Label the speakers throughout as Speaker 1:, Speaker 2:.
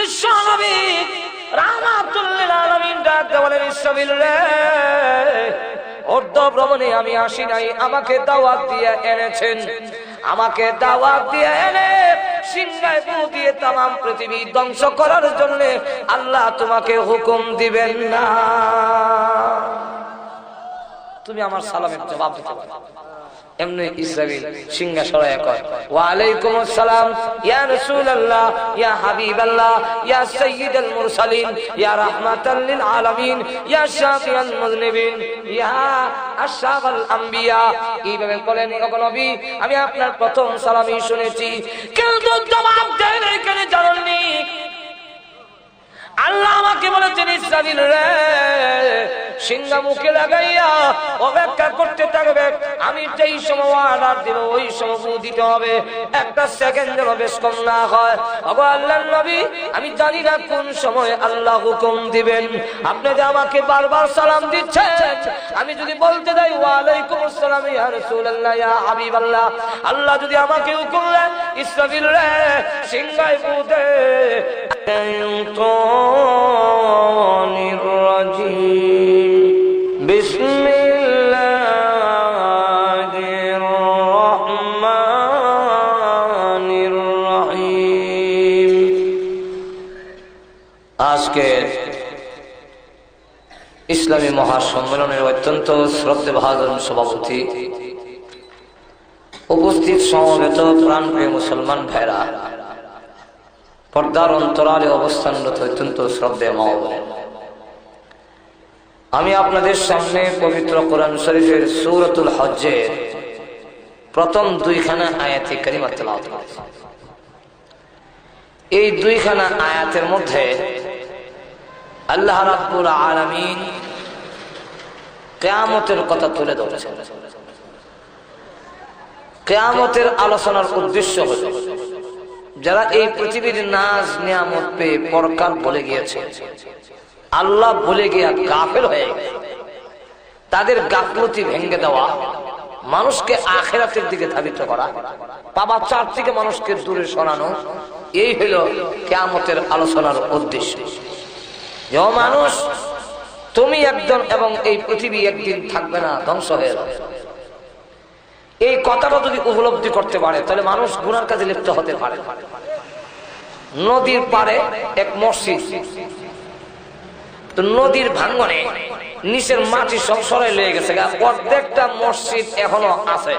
Speaker 1: বিশ্ব নবী রাহমাতুল লিল আলামিন ডাক বলেন, ইসরাফিল রে, ভ্রমণে আমি আসি নাই, আমাকে দাওয়াত দিয়ে এনেছেন। আমাকে দাওয়াত দিয়ে এনে সিংহায় ফু দিয়ে তামাম পৃথিবী ধ্বংস করার জন্য আল্লাহ তোমাকে হুকুম দিবেন না। তুমি আমার সালামের জবাব দিতে পারো। এমনি ইসরাফিল সিংহা সরায়া কয়, ওয়া আলাইকুম আসসালাম ইয়া রাসূলুল্লাহ, ইয়া হাবিবাল্লাহ, ইয়া সাইয়্যিদুল মুরসালিন, ইয়া রাহমাতাল লিল আলামিন, ইয়া শাফিউল মুযনিবিন, ইয়া আশরাফুল আম্বিয়া। এইভাবে বলেন, ওগো নবী, আমি আপনার প্রথম সালামই শুনেছি, কিন্তু জবাব দেন এখানে জানেননি। আল্লাহ আমাকে বলেছেন, ইসরাফিল রে, সিংহা মুখে লাগাইয়া অপেক্ষা করতে থাকবে। আমি যেই সময় অর্ডার দিব ওই সময় ফু দিতে হবে, একটা সেকেন্ড যেন বেশ কম না হয়। ওগো আল্লাহর নবী, আমি জানি না কোন সময় আল্লাহ হুকুম দিবেন। আপনি যে আমাকে বারবার সালাম দিচ্ছেন, আমি যদি বলতে যাই ওয়া আলাইকুম আসসালাম ইয়া রাসূলুল্লাহ, ইয়া হাবিবাল্লাহ, আল্লাহ যদি আমাকে হুকুম দেয়, ইসরাফিল রে, সিংহায় ফু দে। বিসমিল্লাহির রহমানির রহিম। আজকের ইসলামী মহাসম্মেলনের অত্যন্ত শ্রদ্ধেভাজন সভাপতি, উপস্থিত সমবেত প্রাণপ্রিয় মুসলমান ভাইরা, পর্দার অন্তরালে অবস্থানরত অত্যন্ত শ্রদ্ধেয় মা ও বোনেরা, আমি আপনাদের সামনে পবিত্র কোরআন শরীফের সূরাতুল হজ্জের প্রথম দুইখানা আয়াতে কারিমা তেলাওয়াত করছি। এই দুইখানা আয়াতের মধ্যে আল্লাহ রাব্বুল আলামিন কিয়ামতের কথা তুলে ধরেছেন। কিয়ামতের আলোচনার উদ্দেশ্য হল, যারা এই পৃথিবীর নাজ নিয়ামত পেয়ে পরকাল বলে গিয়েছে, আল্লাহ বলে গিয়া গাফেল হয়ে গেছে, তাদের গাফলতি ভেঙে দেওয়া, মানুষকে আখিরাতের দিকে ধাবিত করা, পাপাচার থেকে মানুষকে দূরে সরানো, এই হলো কিয়ামতের আলোচনার উদ্দেশ্য। যে মানুষ, তুমি একজন এবং এই পৃথিবী একদিন থাকবে না, ধ্বংস হয়ে যাবে। এই কথাটা যদি উপলব্ধি করতে পারে, তাহলে মানুষ গুনার কাজে লিপ্ত হতে পারে। নদীর পাড়ে এক মসজিদ, তো নদীর ভাঙ্গনে নিচের মাটি সব সরাই লয়ে গেছে, অর্ধেকটা মসজিদ এখনো আছে,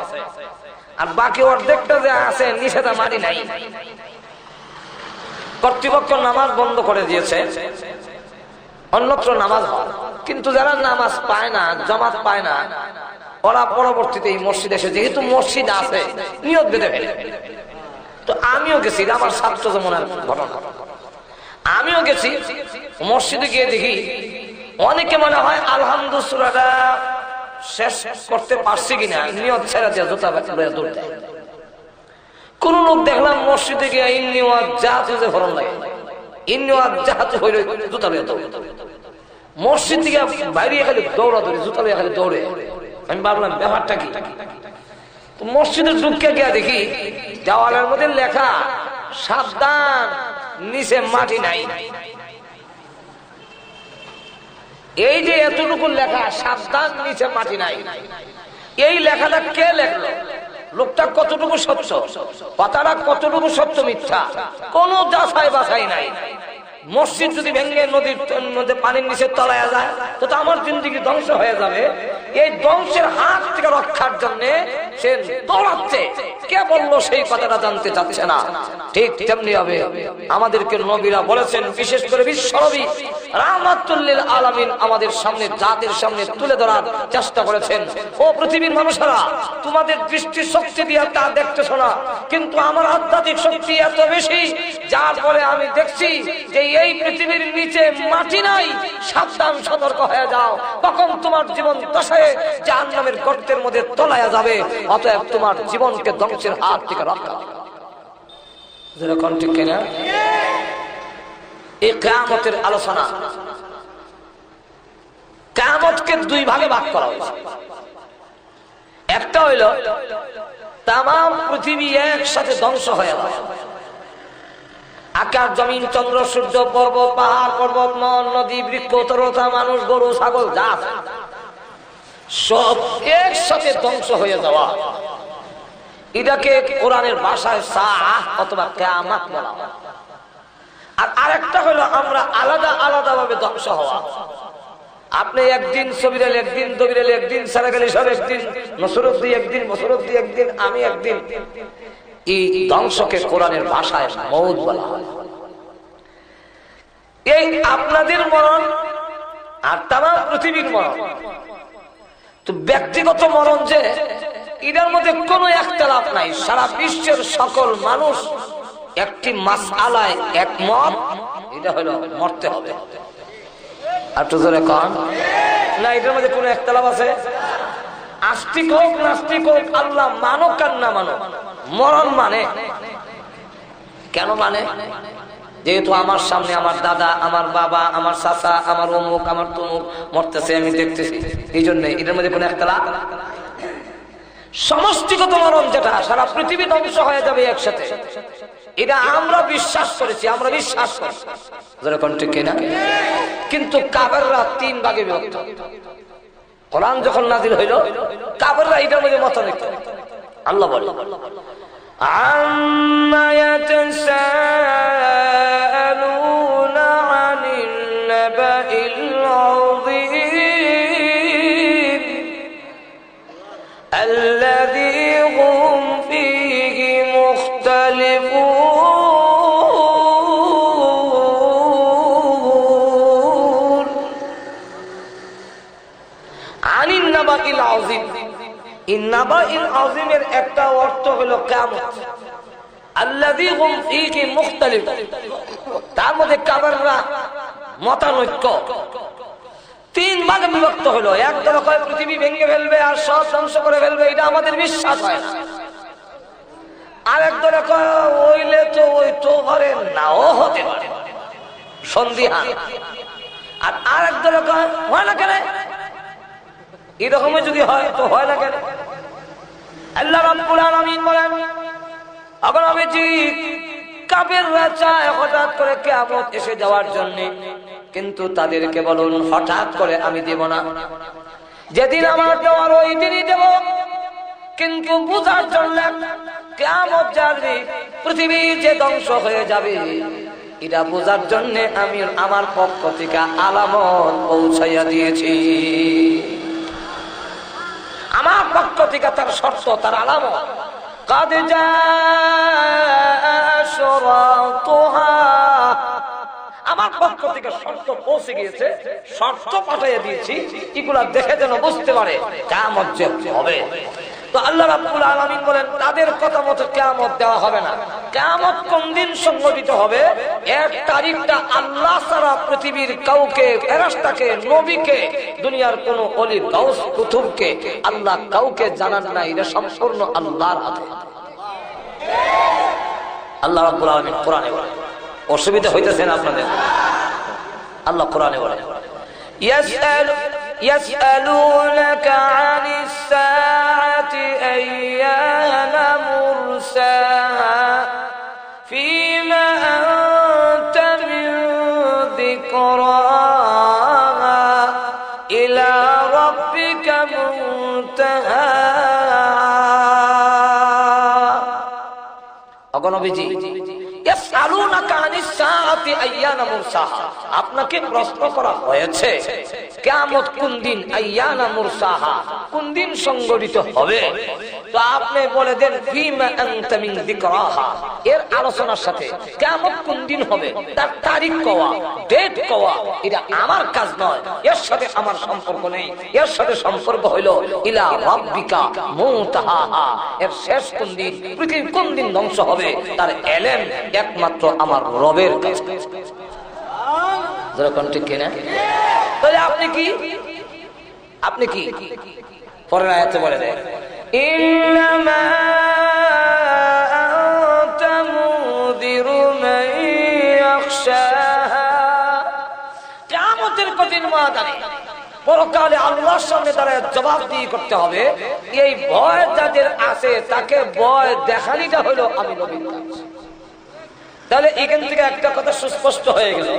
Speaker 1: আর বাকি অর্ধেকটা যে আছে নিচে তা মাটি নাই। কর্তৃপক্ষ নামাজ বন্ধ করে দিয়েছে, অন্যত্র নামাজ হয়, কিন্তু যারা নামাজ পায় না, জামাত পায় না, ওরা পরবর্তীতে এই মসজিদ এসে, যেহেতু মসজিদ আছে, নিয়ত বেঁধে ফেলে। তো আমিও গেছি, আমার ছাত্র যেমনের ঘটনা, আমিও গেছি মসজিদে গিয়ে দেখি অনেকে মনে হয় আলহামদুলিল্লাহ সূরাটা শেষ করতে পারছি কিনা, নিয়ত ছেড়ে দিয়ে জুতা লয়ে দৌড় দেয়। কোন লোক দেখলাম মসজিদে গিয়ে ইন্নী ওয়াজ্জাহাতু যে ফরম লাগে, ইন্নী ওয়াজ্জাহাতু হইলে জুতা লয়ে দৌড়ে, মসজিদ থেকে বাইরে খালি দৌড়াদৌড়ি, জুতা লয়ে খালি দৌড়ে। আমি ভাবলাম ব্যাপারটা কি। মসজিদে ঢুকে গিয়া দেখি দেওয়ালের মধ্যে লেখা, সাবধান, নিচে মাটি নাই। এই যে এতটুকু লেখা, সাবধান, নিচে মাটি নাই, এই লেখাটা কে লেখলো? লোকটা কতটুকু সত্য, কথাটা কতটুকু সত্য মিথ্যা, কোন যাচাই বাছাই নাই। মসজিদ যদি ভেঙে নদীর মধ্যে পানির নিচে তলায়া যায়, তো আমার জিন্দেগি ধ্বংস হয়ে যাবে। এই ধ্বংসের হাত থেকে রক্ষার জন্য সে দৌড়াচ্ছে। কে বললো সেই কথাটা জানতে চাচ্ছে না। ঠিক তেমনি হবে আমাদেরকে নবীরা বলেছেন, বিশেষ করে বিশ্ব নবী রাহমাতুল লিল আলামিন আমাদের সামনে, জাতির সামনে তুলে ধরার চেষ্টা করেছেন। ও পৃথিবীর মানুষেরা, তোমাদের দৃষ্টি শক্তি দিয়ে তা দেখতেছ না, কিন্তু আমার আধ্যাত্মিক শক্তি এত বেশি, যার ফলে আমি দেখছি যে এই পৃথিবীর নিচে মাটি নাই। সাবধান, সতর্ক হয়ে যাও, কখন তোমার জীবন দশায় জাহান্নামের গর্তের মধ্যে তলায়া যাবে। অতএব তোমার জীবনকে ধ্বংসের হাত থেকে রক্ষা। যেরকম ঠিক কিনা? এই কিয়ামতের আলোচনা, কিয়ামতকে দুই ভাগে ভাগ করা হয়েছে। একটা হইল তামাম পৃথিবী একসাথে ধ্বংস হয়ে যাবে, আকাশ জমিন চন্দ্র সূর্য পর্বত পাহাড় পর্বত নদী বৃক্ষ তরতা মানুষ গরু ছাগল যা সব একসাথে ধ্বংস হয়ে যাওয়া, এটাকে কোরআনের ভাষায় সাআহ অথবা কিয়ামত বলা হয়। আর আরেকটা হলো আমরা আলাদা আলাদা ভাবে ধ্বংস হওয়া। আপনি একদিন সবিরাল একদিন দবিরাল একদিন সারাগালি সব একদিন নসরুদ্দি একদিন মসরুদ্দি একদিন আমি একদিন, এই ধ্বংসকে কোরআনের ভাষায় মউত বলা হয়। এই আপনাদের মরণ আর তাম পৃথিবীর মরণ তো ব্যক্তিগত মরণ, যে এটার মধ্যে কোনো একতলাফ নাই। সারা বিশ্বের সকল মানুষ একটি মাসআলায় একমত, এটা হলো মরতে হবে। আর তো জোরে কন না, এটার মধ্যে কোনো একতলাফ আছে? আস্তিক হোক নাস্তিক হোক, আল্লাহ মানক আর না মানক, মরণ মানে। কেন মানে? যেহেতু আমার সামনে আমার দাদা, আমার বাবা, আমার চাচা, আমার অমুক, আমার তমুক মরতেছে, আমি দেখতেছি, এই জন্য এটার মধ্যে কোনো একতলাফ। সমষ্টিগত মরণ যেটা সারা পৃথিবী ধ্বংস হয়ে যাবে একসাথে, এটা আমরা বিশ্বাস করেছি, আমরা বিশ্বাস করি, যেরকম ঠিক কিনা? কিন্তু কাফেররা তিন ভাগে বিভক্ত। কোরআন যখন নাযিল হইল, কাফেররা এটার মধ্যে মতানৈক্য। আল্লাহ বলে আম্মা ইয়াতাসাআলুনা আনিন নাবাইল আযীম আল্লাযী হুম ফীহি মুখতালিফুন। আনিন নাবাইল আযীম, এই নাবাইল আযীমের একটা অর্থ হলো কিয়ামত। আল্লাযী হুম ফীহি মুখতালিফুন, তার মধ্যে কাফেররা মতানৈক্য তিন ভাগে বিভক্ত হলো। এক দল কয় পৃথিবী ভেঙে ফেলবে আর সব ধ্বংস করে ফেলবে, এটা আমাদের বিশ্বাস হয় না। আরেক দলে কয় ওইলে তো ওই তো পারে, নাও হতে পারে, সন্দিহান। আর আরেক দলে কয় হয় না কেন, এরকমই যদি হয় তো হয় না কেন? আল্লাহ রাব্বুল আলামিন বলেন, এখন আমি জি কাফেররা চায় হঠাৎ করে কিয়ামত এসে যাওয়ার জন্য, কিন্তু তাদেরকে বলুন হঠাৎ করে আমি দেব না, যেদিন আমার দেওয়ার ওই দিনই দেব। কিন্তু বুঝার জন্য কিয়ামত যাবে, পৃথিবী যে ধ্বংস হয়ে যাবে, এটা বোঝার জন্য আমি আমার পক্ষ থেকে আলামত পৌঁছাইয়া দিয়েছি। আমার পক্ষ থেকে তার শর্ত, তার আলামত, قد جاء شرطها, আমার পক্ষ থেকে শর্ত পৌঁছে গিয়েছে, শর্ত পাঠিয়ে দিয়েছি, এগুলা দেখে যেন বুঝতে পারে কিয়ামত যে হবে। তো আল্লাহ রাব্বুল আলামিন বলেন তাদের কথা মতো কিয়ামত দেওয়া হবে না। কিয়ামত কোন দিন সংঘটিত হবে, এক তারিখটা আল্লাহ ছাড়া পৃথিবীর কাউকে, ফেরেশতাকে, নবীকে, দুনিয়ার কোন ওলি গাউস কুতুবকে আল্লাহ কাউকে জানান না, এটা সম্পূর্ণ আল্লাহর হাতে। আল্লাহ রাব্বুল আলামিন কোরআনে বলেন, অসুবিধা হইতেছে না আপনাদের? আল্লাহ কোরআনে বলেন يسألونك عن الساعة أيان مرساها فيما أنت من ذكراها إلى ربك منتهاها. أقول نبيجي يسألونك عن الساعة أيان مرساها, আপনাকে প্রশ্ন করা হয়েছে কিয়ামত কোন দিন, আইয়ানা মুরসাহা, কোন দিন সংঘটিত হবে। তো আপনি বলে দেন ফিমা আনতা মিন যিকরাহা, এর আলোচনার সাথে কিয়ামত কোন দিন হবে তার তারিখ কওয়া, ডেট কওয়া, এটা আমার কাজ নয়, এর সাথে আমার সম্পর্ক নেই। এর সাথে সম্পর্ক হলো ইলা রাব্বিকা মুনতাহাহা, এর শেষ কোন দিন, পৃথিবী কোন দিন ধ্বংস হবে তার ইলম একমাত্র আমার রবের কাছে। যেরকম ঠিক কিনা? তাহলে আপনি কি পরের আয়াতে বলে দেন ইন্নামা আনতা মুযিরু মান ইয়াখশাহা, কিয়ামতের কঠিন ময়দানে পরকালে আল্লাহর সামনে দাঁড়ায় জবাবদিহি করতে হবে। এই ভয় যাদের আছে তাকে ভয় দেখানিটা হলো আমি নবীর কাজ। তাহলে এখান থেকে একটা কথা সুস্পষ্ট হয়ে গেল,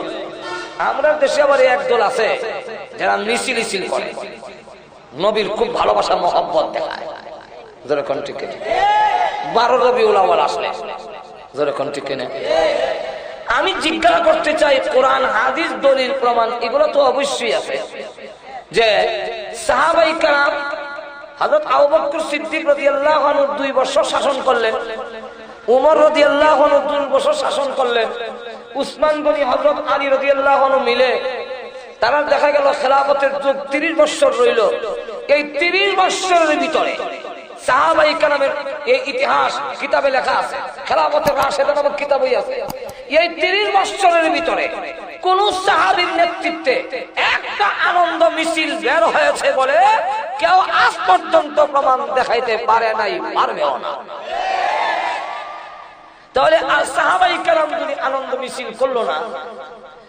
Speaker 1: আমরা দেশে আবার একদল আছে যারা মিছিল করে, নবীর খুব ভালোবাসা মহব্বত দেখায়। যেরকম ঠিক 12 রবিউল আউয়াল আসলে যেরকম ঠিক কিনা। আমি জিজ্ঞাসা করতে চাই, কোরআন হাদিস দলিল প্রমাণ এগুলো তো অবশ্যই আছে যে সাহাবায়ে কেরাম হযরত আবু বকর সিদ্দিক রাদিয়াল্লাহু আনহু 2 বছর শাসন করলেন, উমর রাদিয়াল্লাহু আনহু 2 বছর শাসন করলেন, উসমান গনি হযরত আলী রাদিয়াল্লাহু আনহু মিলে তারা দেখা গেল খেলাফতের যুগ 30 বছর রইল। এই 30 বছরের ভিতরে সাহাবায়ে কেরামের এই ইতিহাস কিতাবে লেখা আছে, খেলাফতের রাশেদা নামক কিতাবই আছে। এই 30 বছরের ভিতরে কোন সাহাবীর নেতৃত্বে একটা আনন্দ মিছিল বের হয়েছে বলে কেউ আজ পর্যন্ত প্রমাণ দেখাইতে পারে নাই, পারবেও না। তাহলে আর সাহাবায়ে কেরাম যদি আনন্দ মিছিল করলো না,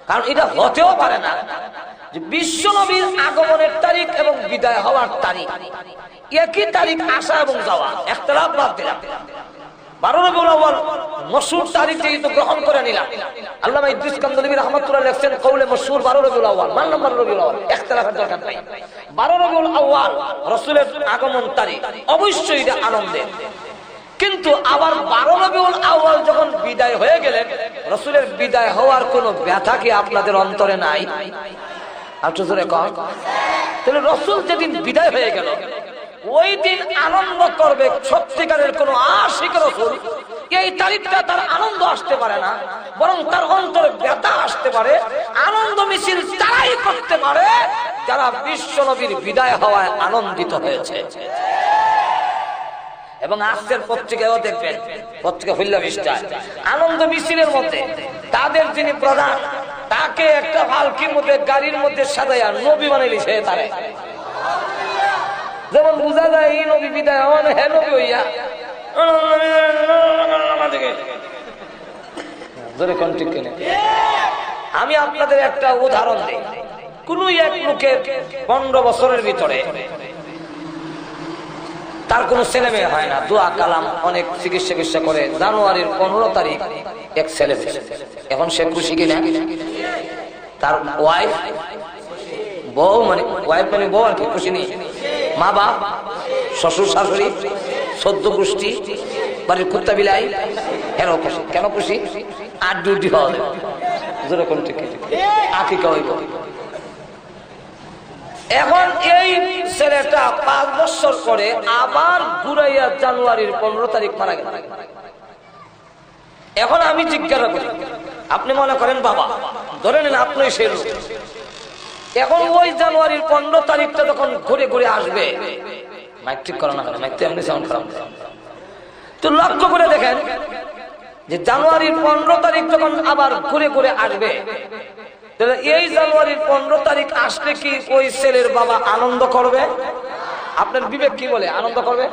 Speaker 1: কারণ এটা হতেও পারে না যে বিশ্ব নবীর আগমনের তারিখ এবং বিদায় হওয়ার তারিখ একই তারিখ আসা এবং যাওয়া, ইখতিলাফ বাদ দিলাম। 12 রবিউল আউয়াল মশহুর তারিখ যেহেতু গ্রহণ করে নিলাম, আল্লামা ইদ্রিস কান্দলবী রাহমাতুল্লাহ লিখছেন কওলে মশহুর 12 রবিউল আউয়াল, মান নম্বর রবিউল আউয়াল, ইখতিলাফের দরকার নাই। 12 রবিউল আউয়াল রাসূলের আগমন তারিখ, অবশ্যই এটা আনন্দের। কিন্তু আবার 12 রবিউল আউয়াল যখন বিদায় হয়ে গেলেন, রাসূলের বিদায় হওয়ার কোনো ব্যথা কি আপনাদের অন্তরে নাই? একটু জোরে কন। তাহলে রাসূল যেদিন বিদায় হয়ে গেল ওই দিন আনন্দ করবে সত্যিকারের কোন আশিক রাসূল, এই তারিখটা তার আনন্দ আসতে পারে না, বরং তার অন্তরে ব্যথা আসতে পারে। আনন্দ মিছিল তারাই করতে পারে যারা বিশ্ব নবীর বিদায় হওয়ায় আনন্দিত হয়েছে। এবং আজকের পত্রিকায়ও দেখবেন, পত্রিকা হইলা বিশটায় আনন্দ মিছিলের মধ্যে তাদের যিনি প্রধান, তাকে একটা পালকির মধ্যে গাড়ির মধ্যে সাজাইয়া নবী বানাই লিছে তারে। যেমন বোঝা যায় এই নবী বিদায় হন, হে নবী হইয়া আমি আপনাদের একটা উদাহরণ দিই। কোন এক লোকের 15 বছরের ভিতরে তার কোনো ছেলে মেয়ে হয় না, দোয়া কালাম অনেক চিকিৎসা করে, জানুয়ারির 15 তারিখ এক ছেলে। এখন সে খুশি কিনা? তার ওয়াইফ, বউ মানে ওয়াইফ মানে বউ আর কি, খুশি নেই? মা বাপ, শ্বশুর শাশুড়ি, 14 গোষ্ঠী, বাড়ির কুত্তা বিলাই, এরাও খুশি। কেন খুশি? আর ডিউটি হওয়া দেবে, যেরকম ঠিক আকিকা হইব। এখন এই ছেলেটা 5 বছর করে আবার ঘুরাইয়া জানুয়ারির 15 তারিখ মারা গেল। এখন আমি জিজ্ঞাসা করি, আপনি মনে করেন বাবা, ধরে নেন আপনি সেই লোক, এখন ওই জানুয়ারির 15 তারিখটা যখন ঘুরে ঘুরে আসবে, মাইক ঠিক করো না, মাইক তো এমনি সাউন্ড খারাপ, তো লক্ষ্য করে দেখেন যে জানুয়ারির 15 তারিখ যখন আবার ঘুরে ঘুরে আসবে, এই জানুয়ারির 15 তারিখ আসলে কি ওই ছেলের বাবা আনন্দ করবে? আপনার বিবেক কি বলে? আনন্দ করবে?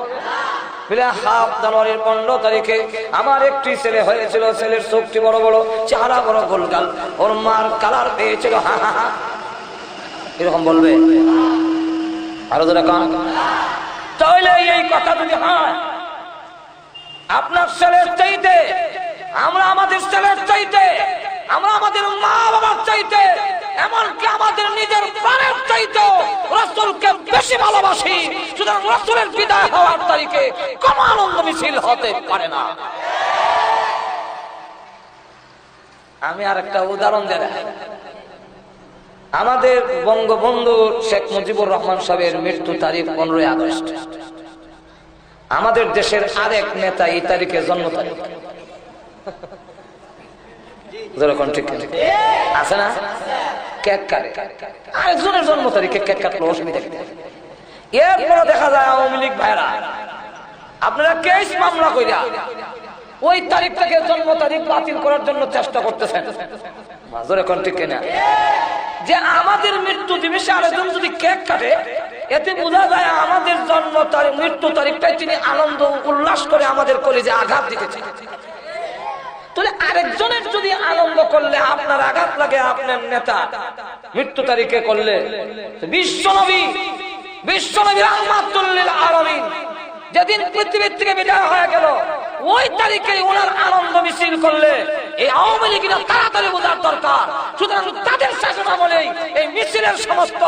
Speaker 1: জানুয়ারির 15 তারিখে আমার একটি ছেলে হয়েছিল, ছেলের চোখটি বড় বড়, চেহারা বড় গোলগাল, ওর মার কালার পেয়েছিল, হা হা হা, এরকম বলবে? আরো ধরে কান। তাহলে এই কথা যদি হয়, আপনার ছেলের চাইতে, আমরা আমাদের ছেলের চাইতে, আমরা আমাদের মা বাবার চাইতে, এমনকি আমাদের নিজের প্রাণের চাইতে রাসূলকে বেশি ভালোবাসি। সুতরাং রাসূলের বিদায় হওয়ার তারিখে কোনো আনন্দ মিছিল হতে পারে না। আমি আর একটা উদাহরণ দেব। আমাদের বঙ্গবন্ধু শেখ মুজিবুর রহমান সাহেবের মৃত্যু তারিখ 15 আগস্ট। আমাদের দেশের আরেক নেতা এই তারিখে জন্ম তারিখ আছে না? কেক কাটে, আরেকজনের জন্ম তারিখে কেক কাটলো, অসুবিধা কি? এরপরে দেখা যায় আওয়ামী লীগ ভাইরা আপনারা কেস মামলা কইরা ওই তারিখটাকে জন্ম তারিখ বাতিল করার জন্য চেষ্টা করতেছেন। যে আমাদের মৃত্যু দিবসে আরেকজন যদি কেক কাটে, এতে বোঝা যায় আমাদের জন্ম তারিখ, মৃত্যু তারিখটাই তিনি আনন্দ উল্লাস করে আমাদের কলেজে আঘাত দিতেছেন। তাহলে আরেকজনের যদি আনন্দ করলে আপনার আঘাত লাগে, আপনার নেতা মৃত্যু তারিখে করলে, বিশ্বনবী রাহমাতুল লিল আলামিন যেদিন পৃথিবীর থেকে বিদায় হয়ে গেল, ওই তারিখে ওনার আনন্দ মিছিল করলে এই আওয়ামী লীগের তাড়াতাড়ি বোঝার দরকার। সুতরাং তাদের শাসন আমলেই এই মিছিলের সমস্ত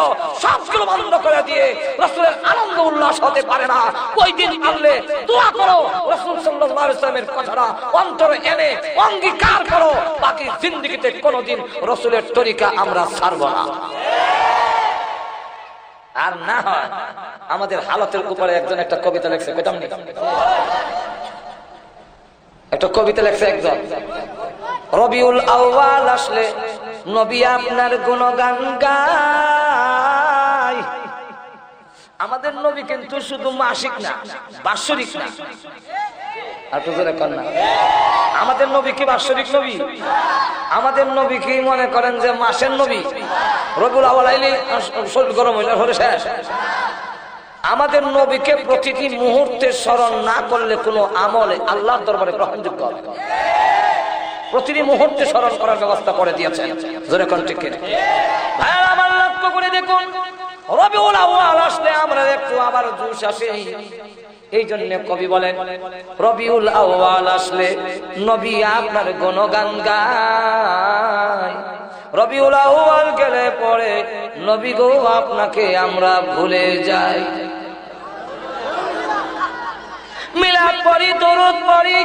Speaker 1: সবগুলো বন্ধ করে দিয়ে রাসূলের আনন্দ উল্লাস হতে পারে না। ওই দিন আনলে দোয়া করো, রাসূল সাল্লাল্লাহু আলাইহি ওয়াসাল্লামের কথাটা অন্তরে এনে অঙ্গীকার করো, বাকি জিন্দেগিতে কোনোদিন রাসূলের তরিকা আমরা ছাড়ব না। আর না হয় আমাদের হালতের উপরে একজন একটা কবিতা লেখছে, পেতাম নি একটা কবিতা লেখছে একজন, রবিউল আউয়াল আসলে নবী আপনার গুণগান গায়। আমাদের নবী কিন্তু শুধু মাসিক না, বাৎসরিক না। আর তো জোরে কর না, আমাদের নবী কি বাৎসরিক নবী? আমাদের নবী কি মনে করেন যে মাসের নবী? রবিউল আউয়াল আইলে শরীর গরম হইলে হলে শেষ। আমাদের নবীকে প্রতিটি মুহূর্তে স্মরণ না করলে কোনো আমলে আল্লাহর দরবারে গ্রহণযোগ্য হবে না। প্রতিটি মুহূর্তে স্মরণ করার ব্যবস্থা করে দিয়েছেন। জোরে কোন ঠিক কিনা? ভাই আমার লক্ষ্য করে দেখুন, রবিউল আউয়াল আসলে আমরা একটু আবার জোশ আসে। এই জন্য কবি বলেন, রবিউল আউয়াল আসলে নবী আপনার গুণগান গায়। রবিউল আউয়াল গেলে পরে নবী গো আপনাকে আমরা ভুলে যাই। মিলাদ পড়ি, দরুদ পড়ি,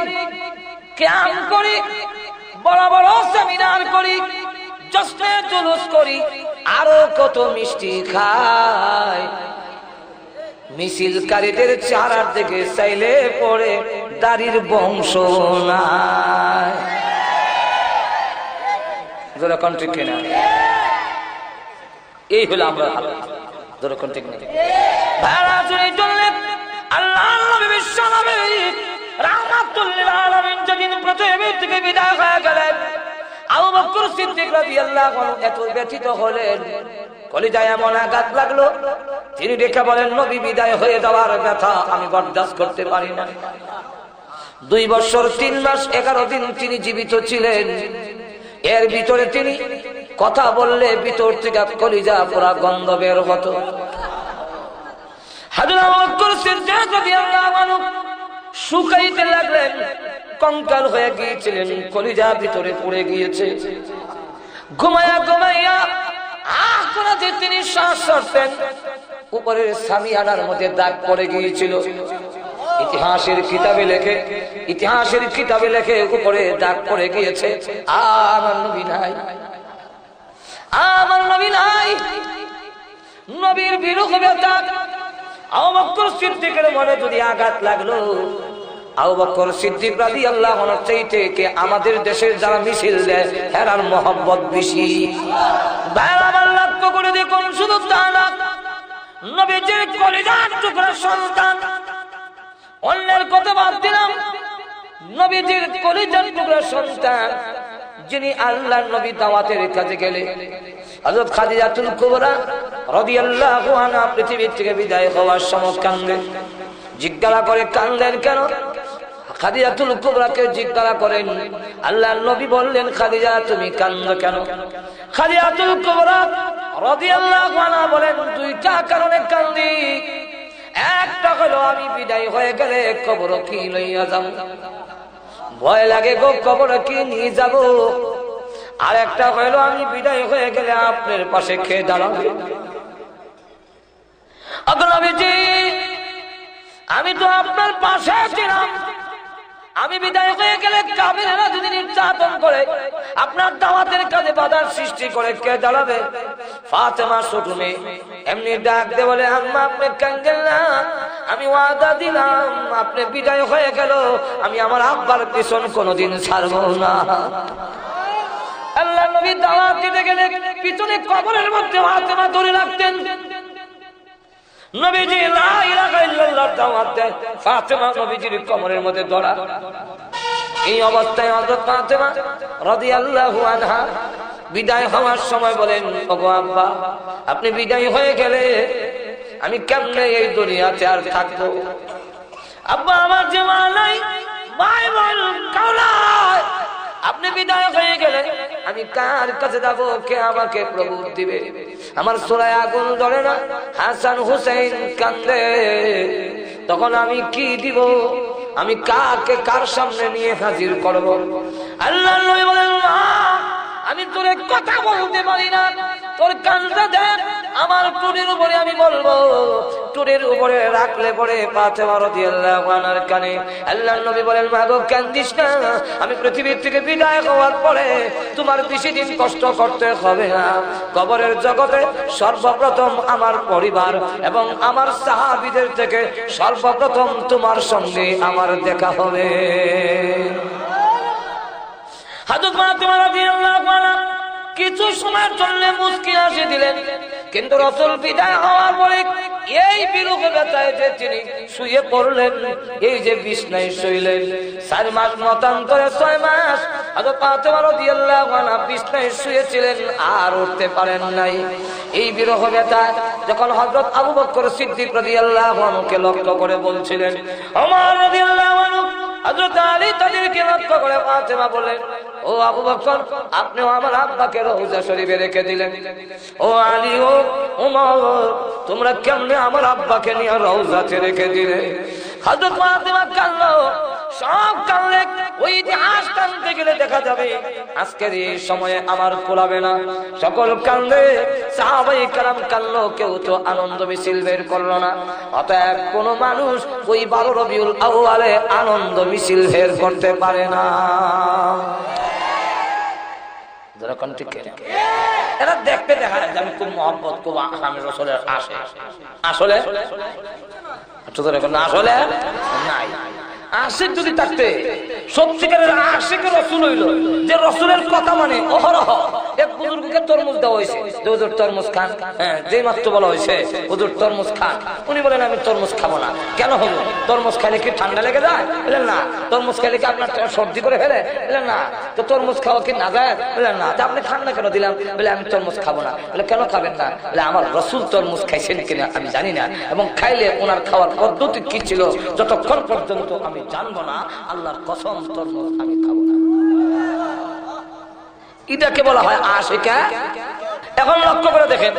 Speaker 1: কিয়াম করি, বড় বড় সেমিনার করি, জশ্নে জুলুস করি, আরো কত মিষ্টি খাই। মিছিলকারীদের চেহারার দিকে চাইলে পড়ে দাড়ির বংশ নাই। জোরে কোন ঠিক কিনা? এই হলো আমরা জোরে কোন ঠিক না? ভাড়া জুড়ে চললে আল্লাহর নবী বিশ্ব নবী রাহমাতুল লিল আলামিন যেদিন পৃথিবী থেকে বিদায় হয়ে গেলেন, আবু বকর সিদ্দিক রাদিয়াল্লাহু আনহু এত ব্যথিত হলেন, কলিজায় এমন আঘাত লাগলো, তিনি দেখে বলেন নবী বিদায় হয়ে যাওয়ার ব্যথা আমি বরদাস্ত করতে পারি না। 2 বছর 3 মাস 11 দিন তিনি জীবিত ছিলেন। এর ভিতরে তিনি কথা বললে ভিতর থেকে কলিজা পুরা গন্ধ বের হতো। হযরত আবু বকর সিদ্দিক রাদিয়াল্লাহু আনহু শুকাইতে লাগলেন, কঙ্কাল হয়ে গিয়েছিলেন, কলিজা ভিতরে পুড়ে গিয়েছে। ঘুমায়া ঘুমাইয়া আখরাতে তিনি শ্বাস ছাড়তেন, উপরের সামিয়ানার মধ্যে দাগ পড়ে গিয়েছিল। ইতিহাসের কিতাবে লেখে উপরে দাগ পড়ে গিয়েছে, আমার নবী নাই, আমার নবী নাই। নবীর বিরহ ব্যথা আবু বকর সিদ্দিকের মনে যদি আঘাত লাগলো, আবু বকর সিদ্দিক রাদিয়াল্লাহু আনহু চাইতে কে আমাদের দেশের যারা মিছিল দেয় হেরার মহব্বত বেশি। ভাই আমার লক্ষ্য করে দেখুন, শুধু তা না, নবীজির কলিজার টুকরা সন্তান, অন্যের কথা বাদ দিলাম, নবীজির কলিজার টুকরা সন্তান যিনি আল্লাহর নবী দাওয়াতের কাজে গেলে হযরত খাদিজাতুল কুবরা রাদিয়াল্লাহু আনহা পৃথিবী থেকে বিদায় হওয়ার সময় কাঁদেন। জিজ্ঞাসা করে কাঁদেন কেন? খাদিজাতুল কুবরাকে জিজ্ঞাসা করেন, আল্লাহর নবী বললেন, খাদিজা তুমি কাঁদো কেন? খাদিজাতুল কুবরা রাদিয়াল্লাহু আনহা বলেন, 2টা কারণে কাঁদি। একটা হলো আমি বিদায় হয়ে গেলে কবর কি লইয়া যাব, ভয় লাগে গো কবর কি নিয়ে যাব। আর একটা হলো আমি বিদায় হয়ে গেলে আপনার পাশে খেয়ে দাঁড়াবো। নবীজি আমি তো আপনার পাশে ছিলাম, আমি বিদায় হয়ে গেলে কাফিররা যদি নির্যাতন করে আপনার দাওয়াতের কাজে বাধার সৃষ্টি করে কে দাঁড়াবে? ফাতেমা ছোট মেয়ে এমনি ডাক দিয়ে বলে, আম্মা আপনি কাঁদেন না, আমি ওয়াদা দিলাম আপনি বিদায় হয়ে গেল আমি আমার আব্বার পিছন কোনোদিন ছাড়বো না। আল্লাহর নবী দাওয়াত দিতে গেলে পিছনে কবরের মধ্যে ফাতেমা ধরে রাখতেন। নবীজি লা ইলাহা ইল্লাল্লাহ দাওয়াত দেন, ফাতেমা নবীজির কবরের মধ্যে ধরা। এই অবস্থায় হযরত ফাতেমা রাদিয়াল্লাহু আনহা বিদায় হওয়ার সময় বলেন, ওগো আব্বা আপনি বিদায় হয়ে গেলে আমি কেমনে এই দুনিয়াতে আর থাকবো? আব্বা আমার যে মা নাই, ভাই বোন কাউলাই, আপনি বিদায় হয়ে গেলে আমি কার কাছে যাবো? কে আমাকে প্রভু দিবে? আমার চুলায় আগুন জ্বলে না, হাসান হুসাইন কান্দে, তখন আমি কি দিব? আমি কাকে কার সামনে নিয়ে হাজির করব? আল্লাহর নবী বলেন, মা আমি তোরে কথা বলতে পারি না, তোর কানটা দেখ, আমার টুরির উপরে আমি বলবো। টুরির উপরে রাখলে পরে ফাতেমা রাদিয়াল্লাহু আনহার কানে আল্লাহর নবী বলেন, মা গো কান্দিস না, আমি পৃথিবীর থেকে বিদায় হওয়ার পরে তোমার বেশি দিন কষ্ট করতে হবে না। কবরের জগতে সর্বপ্রথম আমার পরিবার এবং আমার সাহাবীদের থেকে সর্বপ্রথম তোমার সঙ্গে আমার দেখা হবে। হযরত ফাতেমা রাদিয়াল্লাহু আনহা কিছু সময়ের জন্য মুস্কি হাসি দিলেন, কিন্তু রাসূল বিদায় হওয়ার পরে এই বিরহ ব্যথায় যে তিনি শুয়ে পড়লেন, এই যে বিছনায় শুইলেন, 4 মাস মতান্তরে 6 মাস হযরত ফাতেমা রাদিয়াল্লাহু আনহা বিছনায় শুয়েছিলেন, আর উঠতে পারেন নাই। এই বিরহ ব্যথা যখন হযরত আবু বকর সিদ্দিক রাদিয়াল্লাহু আনহুকে লক্ষ্য করে বলছিলেন, ওমর রাদিয়াল্লাহু আনহু, হযরত আলী তাদেরকে লক্ষ্য করে ফাতেমা বলেন, ও আবু বকর, আপনিও আমার আব্বাকে রওজা শরীফে রেখে দিলেন। ও আলী, ও ওমর, তোমরা কেমনে আমার আব্বাকে নিয়ে রওজাতে রেখে দিলে? হযরত ফাতেমা কাঁদলো, সব কাঁদলে। ওই ইতিহাস টানতে গেলে দেখা যাবে আজকের এই সময়ে আমার কোলাবে না। সকল কান্দে, সাহাবায়ে কেরাম কাঁদলো, কেউ তো আনন্দ মিছিল বের করলো না। অতএব কোন মানুষ ওই 12 রবিউল আউয়ালে আনন্দ মিছিল বের করতে পারে না। এরা দেখতে দেখা যায় আমি খুব মহব্বত, খুব আমি রসুলের আসে, আসলে আসলে নাই। আশিক যদি থাকতে সত্যিকারের আশিকের রসুল হইল, যে রসুলের কথা মানে অহরহ। এক বুজুর্গকে তরমুজ দেওয়া হয়েছে, যে হুজুর তরমুজ খান। হ্যাঁ, যেই মাত্র বলা হয়েছে হুজুর তরমুজ খান, উনি বলেন আমি তরমুজ খাবো না। কেন হলো? তরমুজ খাইলে কি ঠান্ডা লেগে যায়? বললেন না। তরমুজ খাইলে কি আপনার সর্দি করে ফেলে? বললেন না। তো তরমুজ খাওয়া কি না যায়? বললেন না। আপনি খান না কেন? দিলাম। বলে আমি তরমুজ খাবো না। বলে কেন খাবেন না? বলে আমার রসুল তরমুজ খাইছেন কিনা আমি জানি না, এবং খাইলে ওনার খাওয়ার পদ্ধতি কি ছিল যতক্ষণ পর্যন্ত আমি জানবো না, আল্লাহর কসম তরমুজ আমি খাবো না। এটাকে বলা হয় আশিকা। এখন লক্ষ্য করে দেখেন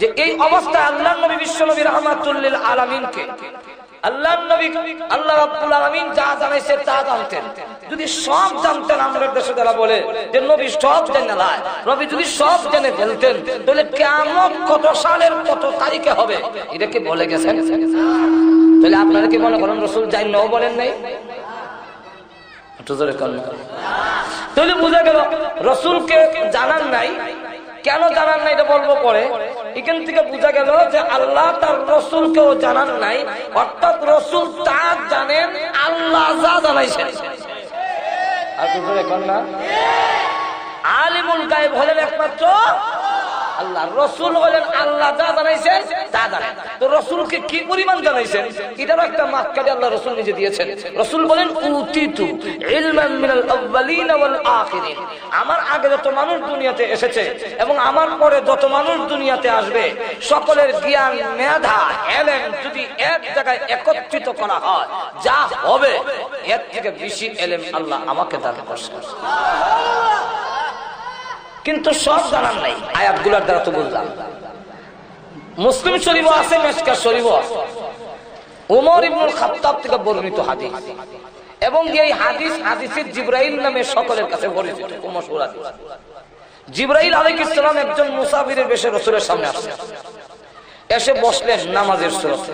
Speaker 1: যে এই অবস্থা আল্লাহর নবী বিশ্ব নবী রাহমাতুল লিল আলামিনকে আল্লাহর নবী আল্লাহ রাব্বুল আলামিন যা জানাইছে তা জানতেন। যদি সব জানতেন, আমাদের দেশে যারা বলে যে নবী সব জানে না, নবী যদি সব জেনে ফেলতেন তাহলে কিয়ামত কত সালের কত তারিখে হবে এটা কি বলে গেছেন? তাহলে আপনারা কি মনে করেন রাসূল জানেও বলেন নাই? একটু জোরে কোন। তাহলে বোঝা গেল রাসূলকে জানান নাই। কেন জানান নাই এটা বলবো পরে। এখান থেকে বোঝা গেল যে আল্লাহ তার রাসূলকেও জানান নাই, অর্থাৎ রাসূল তা জানেন আল্লাহ যা জানাইছেন। আর একটু জোরে কোন না। আলিমুল গায়ব হলেন একমাত্র আল্লাহ, রসুল হলেন আল্লাহ যা জানাইছেন তা জানেন। তো রসুলকে কি পরিমাণ জানাইছেন এটারও একটা মাপকাঠি আল্লাহ রসুল নিজে দিয়েছেন। রসুল বলেন উতিতু ইলমান মিনাল আউয়ালিন ওয়াল আখিরিন, আমার আগে যত মানুষ দুনিয়াতে এসেছে এবং আমার পরে যত মানুষ দুনিয়াতে আসবে, সকলের জ্ঞান মেধা এলেম যদি এক জায়গায় একত্রিত করা হয়, যা হবে এর থেকে বেশি এলেম আল্লাহ আমাকে দান করছেন। কিন্তু সব জানার নাই। আয়াতগুলোর দ্বারা তো বুঝলাম। মুসলিম শরীফ আছে, মিশকাত শরীফ আছে, ওমর ইবনুল খাত্তাব থেকে বর্ণিত হাদিস, এবং এই হাদিস হাদিসে জিবরাইল নামে সকলের কাছে পরিচিত, মশহুর হাদিস। জিবরাইল আলাইহিস সালাম একজন মুসাফিরের বেশে রাসূলের সামনে আসলেন, এসে বসলেন নামাজের সুরতে,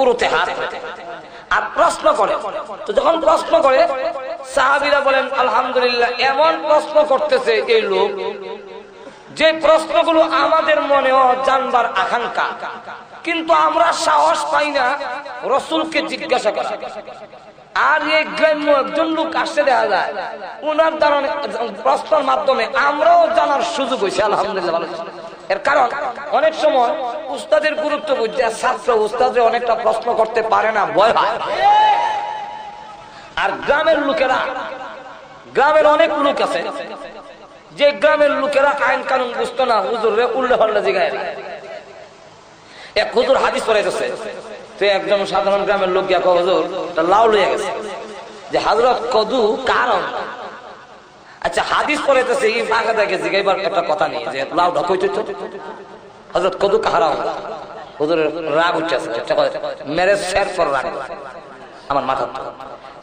Speaker 1: উরুতে হাত রেখে, আর প্রশ্ন করে। তো যখন প্রশ্ন করে সাহাবীরা বলেন আলহামদুলিল্লাহ, এমন প্রশ্ন করতেছে এই লোক যে প্রশ্নগুলো আমাদের মনেও জানবার আকাঙ্ক্ষা, কিন্তু আমরা সাহস পাই না রাসূলকে জিজ্ঞাসা করা। আর এই গ্রাম্য একজন লোক আসতে দেখা যায়, ওনার দ্বারা প্রশ্নের মাধ্যমে আমরাও জানার সুযোগ হয়েছে। আলহামদুলিল্লাহ ভালো। এর কারণ অনেক সময় উস্তাদের গুরুত্ব বুঝতে ছাত্র উস্তাদে অনেকটা প্রশ্ন করতে পারে না, ভয় হয়। আর গ্রামের লোকেরা, গ্রামের অনেক লোক আছে যে গ্রামের লোকেরা আইন কানুন বুঝতো না, হুজুরে উল্লে পাল্লা জিগায়। এক হুজুর হাদিস পড়াইতেছে, তো একজন সাধারণ গ্রামের লোক গিয়া হুজুর লাউ লইয়া গেছে যে হযরত কদু কারণ। আচ্ছা হাদিস পড়াইতেছে, এই ফাঁকা দেখে জিগাইবার একটা কথা নেই যে লাউটা কইতে তো হযরত কদু কাহারা। হুজুরের রাগ উঠছে, মেরে শের পর রাগ আমার মাথা তো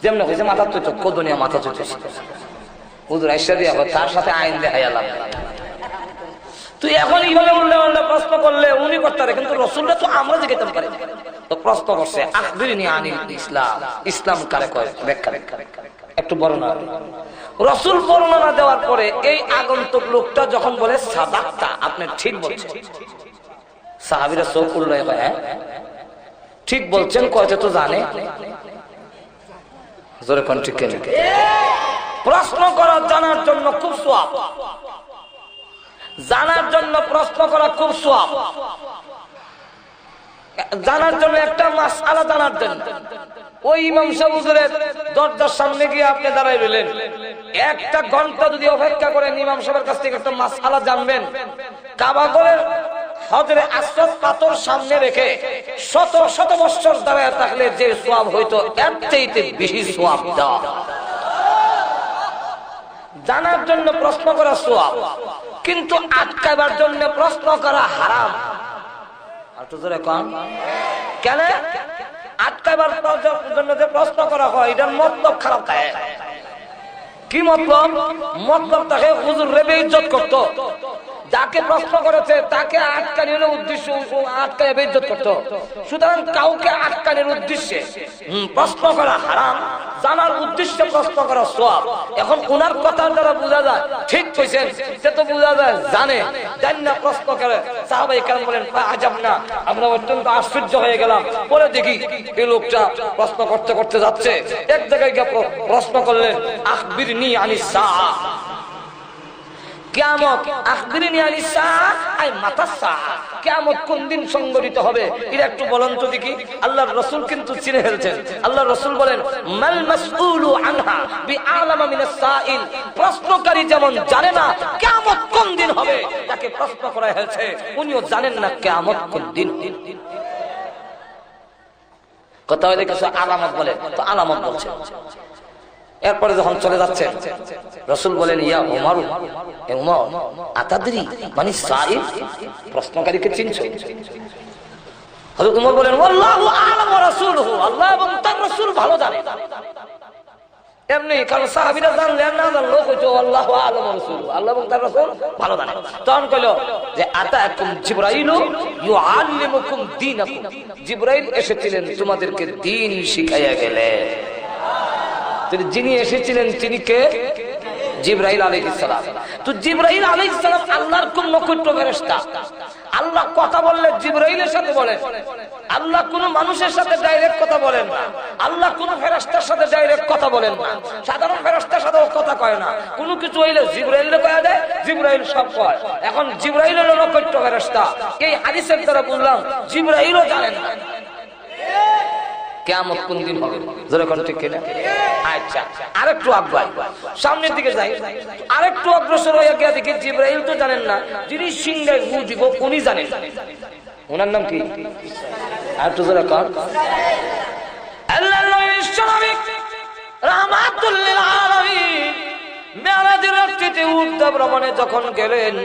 Speaker 1: যেমন হয়েছে, মাথা তো কদু নিয়ে মাথা চুচেছে। হুজুর আইসা দিয়া তার সাথে আইন দেখাইলাম। তুই এখন এইভাবে উল্টা উল্টা প্রশ্ন করলে উনি করতে, কিন্তু রসুলরা তো আমরা জিজ্ঞাসা পারি। তো প্রশ্ন করছে আখবিরনি আনিল ইসলাম, ইসলাম কারে কয়, ব্যাখ্যা একটু বর্ণনা। রসুল বর্ণনা দেওয়ার পরে এই আগন্তুক লোকটা যখন বলে সাদাক্তা, আপনি ঠিক বলছেন, সাহাবীরা চোখ উল্টায় কয় হ্যাঁ ঠিক বলছেন, কয়তে তো জানে। জোরে কোন ঠিক কেন? প্রশ্ন করা জানার জন্য খুব সওয়াব, জানার জন্য প্রশ্ন করা খুব সওয়াব। জানার জন্য একটা মাসআলা জানার জন্য ওই ইমাম সাহেব হুজুরের দরজার সামনে গিয়ে আপনি দাঁড়াই রইলেন, একটা ঘন্টা যদি অপেক্ষা করেন ইমাম সাহেবের কাছ থেকে একটা মাসআলা জানবেন, কাবা ঘরের হজরে আসওয়াদ পাথর সামনে রেখে শত শত বছর দাঁড়ায় থাকলে যে সওয়াব হইতো এর চাইতে বেশি সওয়াব দেওয়া। জানার জন্য প্রশ্ন করা সওয়াব, কিন্তু আটকাবার জন্য প্রশ্ন করা হারাম। কেন? আটকাবার জন্য যে প্রশ্ন করা হয় এটার মতলব খারাপ থাকে। কি মতলব? মতলব তাকে হুজুর রে বেইজ্জত করতো, যাকে প্রশ্ন করেছে তাকে আটকানোর উদ্দেশ্য আটকায় বেইজ্জত করতো। সুতরাং কাউকে আটকানোর উদ্দেশ্যে প্রশ্ন করা হারাম, জানার উদ্দেশ্যে প্রশ্ন করা সওয়াব। এখন ওনার কথার দ্বারা বোঝা যায় ঠিক কইছেন, সে তো বোঝা যায় জানে, জানি না প্রশ্ন করে। সাহাবায়ে কেরাম বলেন আজব না, আমরা অত্যন্ত আশ্চর্য হয়ে গেলাম। পরে দেখি এই লোকটা প্রশ্ন করতে করতে যাচ্ছে, এক জায়গায় গিয়ে প্রশ্ন করলেন আখবিরনি আনিস সাআ, কিয়ামত। আখবিরনি আনিস সাআ আই মাতা সাআ, কিয়ামত কোন দিন সংঘটিত হবে এটা একটু বলেন তো দেখি। আল্লাহর রাসূল কিন্তু চিনে ফেলছেন। আল্লাহর রাসূল বলেন মাল মাসউলু আনহা বিআলামা মিনাস সাইল, প্রশ্নকারী যেমন জানে না কিয়ামত কোন দিন হবে, তাকে প্রশ্ন করা হয়েছে উনিও জানেন না কিয়ামত কোন দিন। কথা হইলে কিছু আলামত বলে, তো আলামত বলছে। এরপরে যখন চলে যাচ্ছেন রাসূল বলেন ইয়া উমর, এ উমর আতাদরি মানে সাইল, প্রশ্নকারীকে চিনছো? হযরত উমর বলেন আল্লাহু আ'লাম ওয়া রাসূলুহু, আল্লাহ এবং তার রাসূল ভালো জানে। এমনি কারণ সাহাবীরা জানলেন না, জানলো কইতো আল্লাহু আ'লাম ওয়া রাসূলুহু, আল্লাহ এবং তার রাসূল ভালো জানে। তখন কইলো যে আতাকুম জিবরাইলু ইউআল্লিমুকুম দীনাকুম, জিবরাইল এসেছিলেন তোমাদেরকে দ্বীন শিখাইয়া গেলেন। যিনি এসেছিলেন তিনি কে? জিবরাইল আলাইহিস সালাম। তো জিবরাইল আলাইহিস সালাম আল্লাহর কোন নক্ষত্র ফেরেশতা। আল্লাহ কথা বললে জিবরাইলের সাথে বলেন, আল্লাহ কোন মানুষের সাথে ডাইরেক্ট কথা বলেন না, আল্লাহ কোন ফেরেশতার সাথে ডাইরেক্ট কথা বলেন না, সাধারণ ফেরেশতার সাথে কথা কয় না। কোন কিছু হইলে জিবরাইলকে কয়া দেয়, জিবরাইল সব কয়। এখন জিবরাইল হলো নক্ষত্র ফেরেশতা, এই হাদিসের দ্বারা বললাম জিবরাইলও জানেন না কিয়ামত কোন দিন হবে। জোরে কোন ঠিক কিনা? আচ্ছা আরেকটু আগুয়াই সামনের দিকে যাই, আরেকটু অগ্রসর হয়ে গিয়ে দেখি জিবরাইল তো জানেন না, যিনি সিংহায় গু দিব উনি জানেন। ওনার নাম কি? আরেকটু জোরে কোন। আল্লাহর নবী রাহমাতুল লিল আলামিন মেরাজের রাত্রিতে উট ভ্রমণে যখন গেলেন,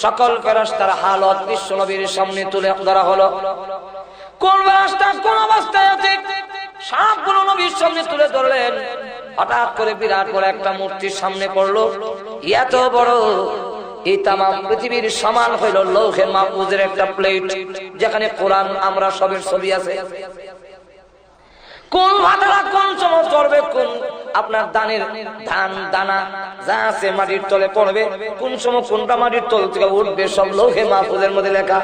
Speaker 1: সকল ফেরেশতার হালত বিশ্ব নবীর সামনে তুলে ধরা হলো। কোন ফেরেশতা কোন অবস্থায় আছে সবগুলো নবীর সামনে তুলে ধরলেন। হঠাৎ করে বিরাট বড় একটা মূর্তির সামনে পড়লো, এত বড় এই তামাম পৃথিবীর সমান হইল লৌহে মাহফুজের একটা প্লেট, যেখানে কোরআন আমরা সবের ছবি আছে। কোন মাথাটা কোন সময় চড়বে, কোন আপনার ধানের ধান দানা যা আছে মাটির তলে পড়বে, কোন সময় কোনটা মাটির তল থেকে উঠবে, সব লৌহে মাহফুজের মধ্যে লেখা।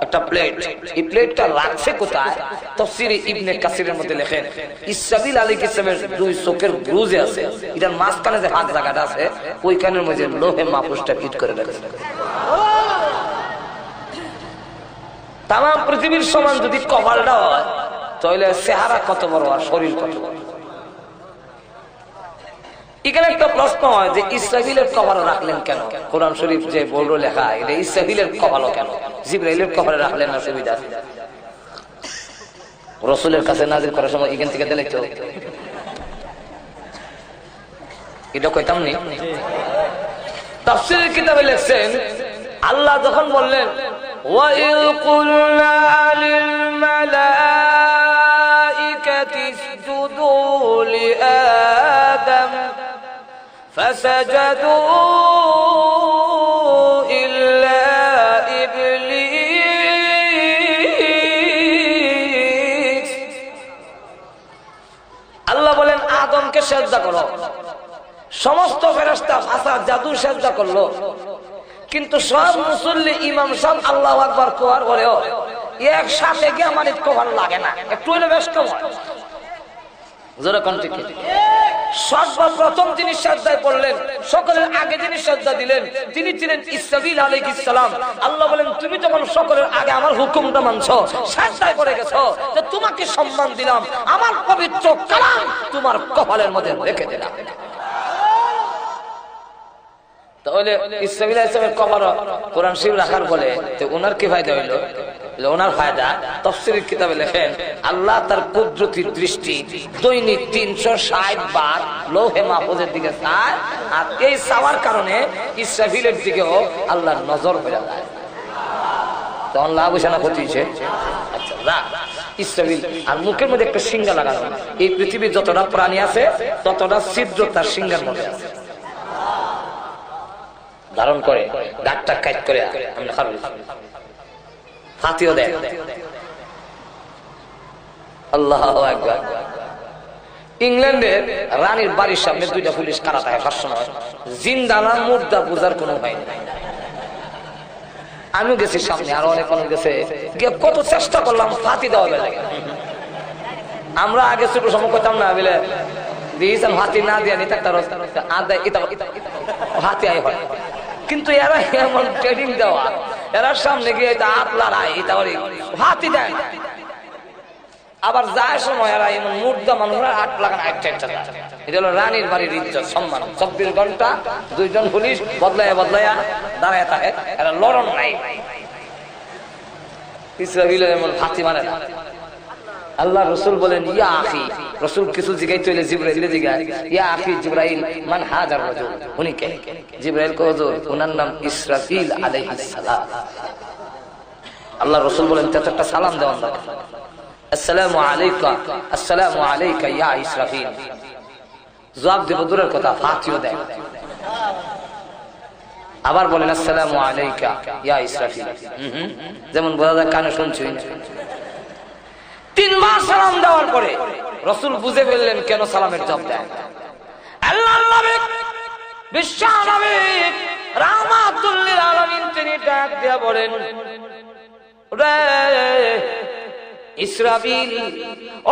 Speaker 1: একটা প্লেট, এই প্লেটটা রাখছে কোথায়? তাফসীরে ইবনে কাসিরের মধ্যে লেখেন ইসরাফিল আলাইহিস সালামের দুই চোখের গ্রুজে আছে, এটার মাঝখানে যে হাত জায়গাটা আছে ওইখানের মধ্যে লৌহে মাহফুজটা ফিট করে রেখেছে। তামাম পৃথিবীর সমান যদি কপালটা হয় তাহলে চেহারা কত বড় আর শরীর কত বড়। এখানে একটা প্রশ্ন হয় যে ইসরাফিলের কপালে রাখলেন কেন? কোরআন শরীফ যে বড় লেখা এটা ইসরাফিলের কপালও কেন, জিবরাইলের কপালে রাখলেন না? সুবিধা রাসূলের কাছে নাজিল করার সময় এখান থেকে দিলে তো এটা কইতাম নি। তাফসীরের কিতাবে লেখছেন আল্লাহ যখন বললেন ওয়াইল কুলনা লিল মালাইকাতি ইসজুদু লিআদম فسجدوا إلا إبليس আল্লাহ বলেন আদমকে সিজদা করো। সমস্ত ফেরেশতা ভাষা জাদু সিজদা করলো, কিন্তু সব মুসল্লি ইমাম সব আল্লাহু আকবার কোয়ার পরেও একসাথে গিয়ে আমার একটু ভালো লাগে না, একটু হলে বেশ কম হয়। সর্বপ্রথম যিনি সিজদায় পড়লেন, সকলের আগে যিনি সিজদা দিলেন, তিনি ছিলেন ইসরাফিল আলাইহিস সালাম। আল্লাহ বলেন তুমি যখন সকলের আগে আমার হুকুমটা মানছো, সিজদায় পড়ে গেছো, যে তোমাকে সম্মান দিলাম, আমার পবিত্র কালাম তোমার কপালের মধ্যে রেখে দিলাম। তাহলে ইসরাফিল আলাইহিস সালামের কবর কোরআন শরীফ রাখার বলে তো ওনার কি ফায়দা হইল? ওনার ফায়দা তাফসীরের কিতাবে লেখেন আল্লাহ তার কুদরতি দৃষ্টি দৈনিক 360 বার লৌহে মাহফুজের দিকে চায়, আর এই চাওয়ার কারণে ইসরাফিলের দিকেও আল্লাহর নজর হয়ে যায়। তখন লাভ হইছে না ক্ষতি হইছে? আচ্ছা রাখ ইসরাফিল আর মুখের মধ্যে একটা সিংহা লাগানো। এই পৃথিবীর যতটা প্রাণী আছে ততটা ছিদ্র তার সিংহের মধ্যে আছে, ধারণ করে গাঁটটা কাট করে আমরা খাবো হাতিও দেয়। আল্লাহু আকবার। ইংল্যান্ডের রানীর বাড়ির সামনে দুইটা পুলিশ কারা থাকে সবসময়, জিন্দা না মুর্দা বুঝার কোনো হয় না। আমিও গেছি সামনে, আরো অনেক মানুষ গেছে, কত চেষ্টা করলাম ফাঁতি দেওয়া লাগে। আমরা আগে ছোট সময় করতাম না বলে দিয়েছেন হাতি না দিয়ে নিতে হাতি আয় হয়, কিন্তু এরা এমন ট্রেনিং দেওয়া, এরা সামনে গিয়ে হাত লড়াই হাতি দেয় না। আবার যায় সময় এরা এমন মুর্দা মানুষরা হাত লাগান একটা। এটা হলো রানীর বাড়ির ইজ্জত সম্মান। 24 ঘন্টা দুইজন পুলিশ বদলাইয়া দাঁড়ায় থাকে, এরা লড়ন নাই। ইসরাফিল এমন ফাঁসি মানে না। আল্লাহ রসুল বলেন ইয়া আখি, রসুল কিছু জিগাইতে হইলে জিবরাইল জিগায় ইয়া আখি জিবরাইল মান হাজার রাজুল, উনি কে? জিবরাইল কয় হুজুর ওনার নাম ইসরাফিল আলাইহিস সালাম। আল্লাহ রসুল বলেন তে একটা সালাম দেওয়ান দরকার, আসসালামু আলাইকা, আসসালামু আলাইকা ইয়া ইসরাফিল। জবাব দেব দূরের কথা, ফাতিও দেয়। আবার বলেন আসসালামু আলাইকা ইয়া ইসরাফিল, যেমন বোঝা যায় কানে শুনছুই না। 3 বার সালাম দেওয়ার পরে রাসূল বুঝে ফেললেন কেন সালামের জবাব দেয়। আল্লাহর নবী বিশ্ব নবী রাহমাতুল লিল আলামিন তিনি ডাক দিয়া বলেন রে ইসরাফিল,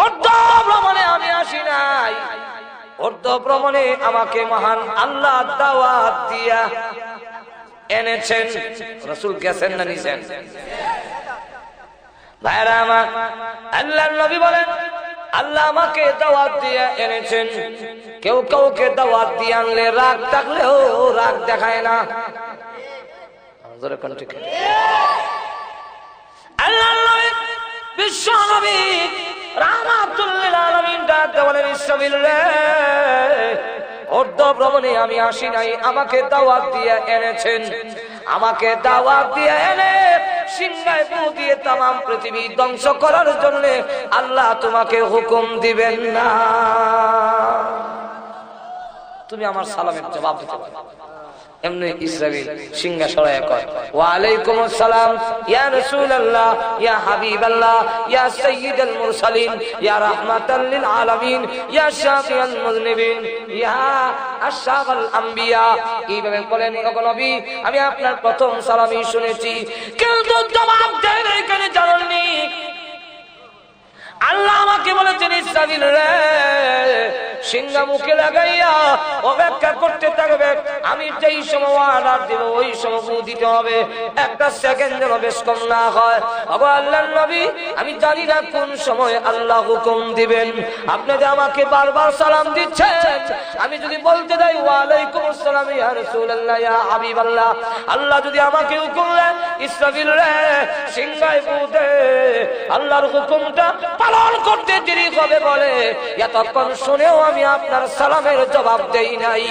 Speaker 1: অর্ধ ভ্রমণে আমি আসি নাই, অর্ধ ভ্রমণে আমাকে মহান আল্লাহ দাওয়াত দিয়া এনেছেন। রাসূল গেছেন না নিছেন? ভাইরা আমার, আল্লাহর নবী বলেন আল্লাহ আমাকে দাওয়াত দিয়ে এনেছেন। কেউ কাউকে দাওয়াত দিয়ে আনলে রাগ থাকলেও রাগ দেখায় না। আল্লাহর নবী বিশ্ব নবী রাহমাতুল লিল আলামিন ডাক দিয়ে বলেন ইসরাফিল রে, অর্ধ ভ্রমণে আমি আসি নাই, আমাকে দাওয়াত দিয়ে এনেছেন। আমাকে দাওয়াত দিয়ে এনে সিংহায় ফু দিয়ে তামাম পৃথিবী ধ্বংস করার জন্য আল্লাহ তোমাকে হুকুম দিবেন না। তুমি আমার সালামের জবাব দিতে পারো। এমনি ইসরাফিল সিংহা সরায় কয় ওয়া আলাইকুম আসসালাম ইয়া রাসূলুল্লাহ ইয়া হাবিবাল্লাহ ইয়া সাইয়্যিদুল মুরসালিন ইয়া রাহমাতাল লিল আলামিন ইয়া শাফিউল মুযনিবিন ইয়া আশরাফুল আম্বিয়া। এইভাবে বলেন ওগো নবী আমি আপনার প্রথম সালামই শুনেছি, কিন্তু জবাব দেন এখানে জানেননি। আল্লাহ আমাকে বলেছেন ইসরাফিল রে, সিংহা মুখে লাগাইয়া অপেক্ষা করতে থাকবে, আমি যেই সময় অর্ডার দেব ওই সময় ফু দিতে হবে, একটা সেকেন্ড যেন বেশ কম না হয়। ওগো আল্লাহর নবী আমি জানি না কোন সময় আল্লাহ হুকুম দিবেন, আপনি যে আমাকে বারবার সালাম দিচ্ছেন, আমি যদি বলতে যাই ওয়া আলাইকুম আসসালাম ইয়া রাসূলুল্লাহ ইয়া হাবিবাল্লাহ, আল্লাহ যদি আমাকে হুকুম দেন ইসরাফিল রে সিংহায় ফু দে, আল্লাহর হুকুমটা পালন করতে দেরি হবে বলে এতক্ষণ শুনেও আমি আপনার সালামের জবাব দেই নাই।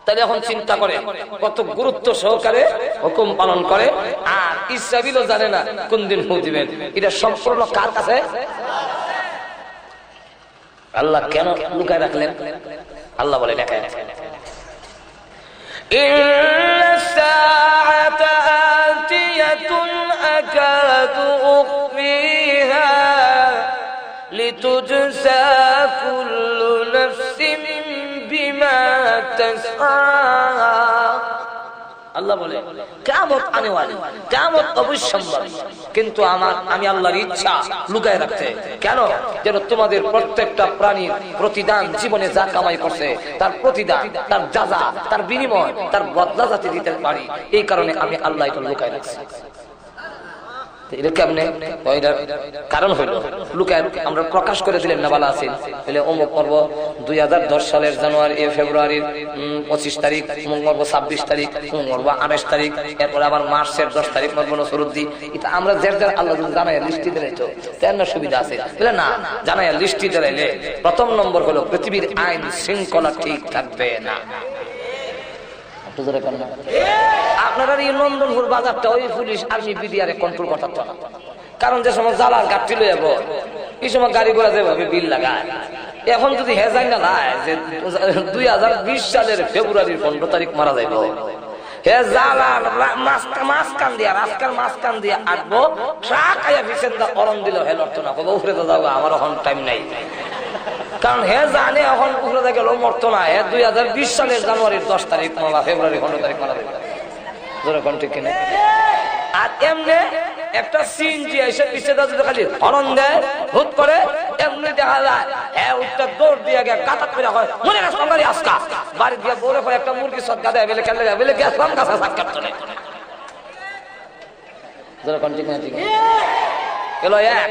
Speaker 1: তাহলে এখন চিন্তা করে কত গুরুত্ব সহকারে হুকুম পালন করে, আর ইসরাফিলও জানে না কোন দিন ফু দিবেন। এটা সম্পূর্ণ কার কাছে? আল্লাহ কেন লুকায় রাখলেন? আল্লাহ বলে দেখায় لتجزى كل نفس بما تسعى আল্লাহ বলে কিয়ামত আনেওয়ালি, কিয়ামত অবশ্যম্ভাবী, কিন্তু আমি আল্লাহর ইচ্ছা লুকায় রাখতে। কেন? যেন তোমাদের প্রত্যেকটা প্রাণীর প্রতিদান, জীবনে যা কামাই করছে তার প্রতিদান, তার জাযা, তার বিনিময়, তার বদলা যাতে দিতে পারি, এই কারণে আমি আল্লাহ এটা লুকায় রাখছি। কারণ হইল লুকায় আমরা প্রকাশ করে দিলেন না বালা আছেন অমুক করবো 2010 সালের জানুয়ারি ফেব্রুয়ারির 25 তারিখ, অমুক করবো 26 তারিখ, অমুক করবো 28 তারিখ, এরপরে আবার মার্চের 10 তারিখ মরবো নসরুদ্দি। এটা আমরা যার আল্লাহ যদি জানাই লিস্টি দিলাইতো তেন সুবিধা আছে না, জানাই লিস্টি দিলাইলে প্রথম নম্বর হলো পৃথিবীর আইন শৃঙ্খলা ঠিক থাকবে না। আপনারা এই নন্দনপুর বাজারটা ওই পুলিশ আর্মি বিডিআরে কন্ট্রোল করতে না, কারণ যে সময় জ্বালার গাড়ি লয়ে যাব এই সময় গাড়ি ঘোড়া যেভাবে বিল লাগায়, এখন যদি হেজাই না লাই যে 2020 সালের ফেব্রুয়ারির 15 তারিখ মারা যাইব, হে জ্বালার মাঝখান দিয়া রাস্তার মাঝখান দিয়ে আটবো, ট্রাক আয়া ভিসেন্দা অরণ দিল হেল অর্থ না কবে উফরে তো যাবো, আমার এখন টাইম নাই। কারণ হে জানে এখন উফরে গেল মরতো না, হে 2020 সালের জানুয়ারির 10 তারিখ মারা, ফেব্রুয়ারি 15 তারিখ মারা যাইব। ঠিক কিনা? আর এমনি একটা সিএনজি এসে পিছিয়ে যদি খালি হরণ দেয় হুট করে, এমনি দেখা যায় হ্যাঁ উঠটা দৌড় দিয়ে গিয়ে কাটা করে হয় মনে গেছে বাড়ি আজকা বাড়ি দিয়ে বলে হয় একটা মুরগি সৎকা দেয় বেলে খেলে যায় বেলে গেছিলাম কাছে সাক্ষাৎ চলে এলো এক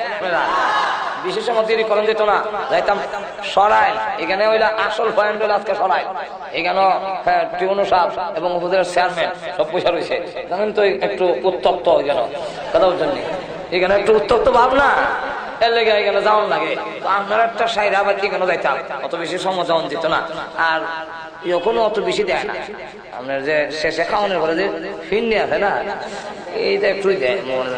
Speaker 1: বিশেষ সময় দেরি করেন যেত না, যাইতাম সরাই, এখানে হইলে আসল পয়েন্ট হইলে আজকে সরাই, এখানে টিউনো সাহেব এবং উপজেলার চেয়ারম্যান সব পয়সা রয়েছে, জানেন তো একটু উত্তপ্ত এখানে কথার জন্য, এখানে একটু উত্তপ্ত ভাব না, এর লেগে এখানে যাওয়ান লাগে। তো আপনার একটা সাইড আবার এখানে যাইতাম, অত বেশি সময় যাওয়ান দিত না, আর এখনো অত বেশি দেয় না। আপনার যে শেষে খাওয়ানোর পরে যে ফিরনি আছে না, এইটা একটুই দেয় মনে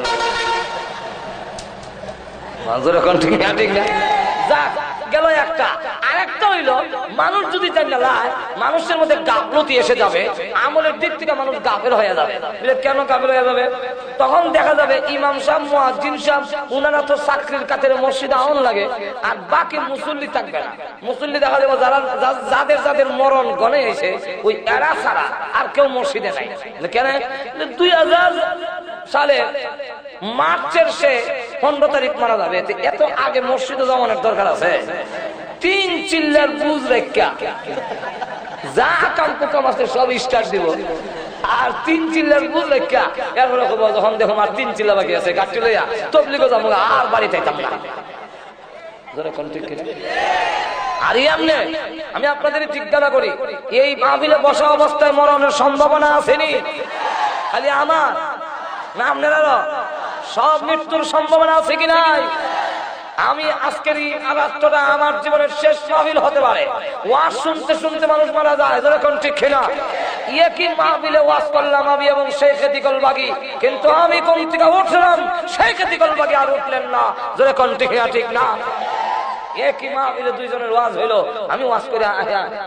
Speaker 1: গেল একটা। আরেকটা হইল মানুষ যদি মানুষের মধ্যে গাফলতি এসে যাবে, আমলের দিক থেকে মানুষ গাফেল হয়ে যাবে। কেন গাফেল হয়ে যাবে? তখন দেখা যাবে ইমাম সাহেব, মুয়াজ্জিন সাহেব, উনারা তো চাকরির কাতারে মসজিদে আউন লাগে, আর বাকি মুসল্লি থাকবে না। মুসল্লি দেখা যাবে যাদের যাদের মরণ গনে এসে ওই এরা ছাড়া আর কেউ মসজিদে নাই। কেন? 2000 সালে মার্চের সে 15 তারিখ মারা যাবে, এত আগে মসজিদে যাওয়ানোর দরকার আছে? 3 চিল্লার বুঝ রেখা যা কাম কুকাম আছে সব স্টার্ট দিব, আর 3 চিল্লার বুঝ রেখা এরপরে যখন দেখো আর 3 চিল্লা বাকি আছে গাড়ি লইয়া তবলিগো যাবো আর বাড়ি থাকতাম না। আর আমি আপনাদের জিজ্ঞাসা করি, এই মাহফিলে বসা অবস্থায় মরণের সম্ভাবনা আসেনি? খালি আমার না আপনারা সব মৃত্যুর সম্ভাবনা আছে কি নাই? আমি আজকের এই আলাপটা আমার জীবনের শেষ মাহফিল হতে পারে। ওয়াজ শুনতে শুনতে মানুষ মারা যায়, যখন ঠিক না একই মাহফিলে ওয়াজ করলাম আমি এবং শেখ দিগল বাগি, কিন্তু আমি কোন থেকে উঠলাম, শেখ দিগল বাগি আর উঠলেন না, যখন ঠিক না। একই মাহফিলে দুইজনের ওয়াজ হইলো, আমি ওয়াজ করে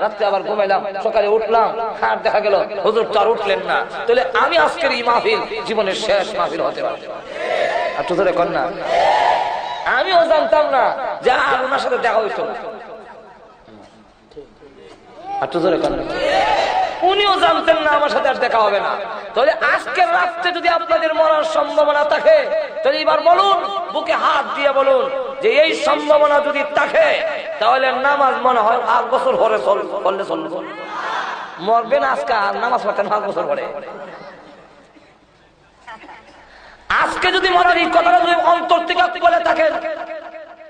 Speaker 1: রাত্রে আবার ঘুমাইলাম, সকালে উঠলাম, আর দেখা গেল হুজুর তো আর উঠলেন না। তাহলে আমি আজকের এই মাহফিল জীবনের শেষ মাহফিল হতে পারে। আর তো ধরে কর না, আমিও জানতাম না যে আর ওনার সাথে দেখা হইতো না। আর তো ধরে কর না, উনিও জানতেন না আমার সাথে আর দেখা হবে না। তাহলে আজকের রাত্রে যদি আপনাদের মরার সম্ভাবনা থাকে, তাহলে এবার বলুন, বুকে হাত দিয়ে বলুন যে এই সম্ভাবনা যদি থাকে, তাহলে নামাজ মনে হয় 5 বছর পরে করলে চলবে। মরবেন আজকে আর নামাজ পড়তেন 5 বছর পরে। আজকে যদি মরার এই কথাটা যদি অন্তর থেকে বলে থাকেন,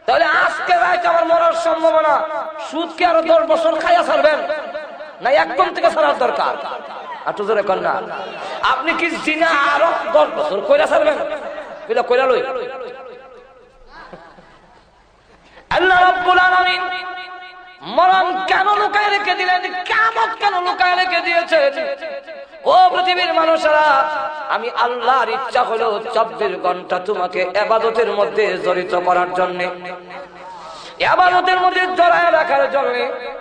Speaker 1: তাহলে আজকে রাতে আমার মরার সম্ভাবনা, সুদকে আরো 10 বছর খাইয়া ছাড়বেন না একদম থেকে ছাড়ার দরকার? আর তো জোরে কর না, আপনি কি জিনা আরো 10 বছর কইরা ছাড়বেন? কইরা লই আল্লাহ রাব্বুল আলামিন মরণ কেন লুকায় রেখে দিলেন, কিয়ামত কেন লুকায় রেখে দিয়েছেন? ও পৃথিবীর মানুষেরা, আমি আল্লাহর ইচ্ছা হলো 24 ঘন্টা তোমাকে ইবাদতের মধ্যে জড়িত করার জন্য। ইবাদতের মধ্যে জড়ায় রাখার জন্য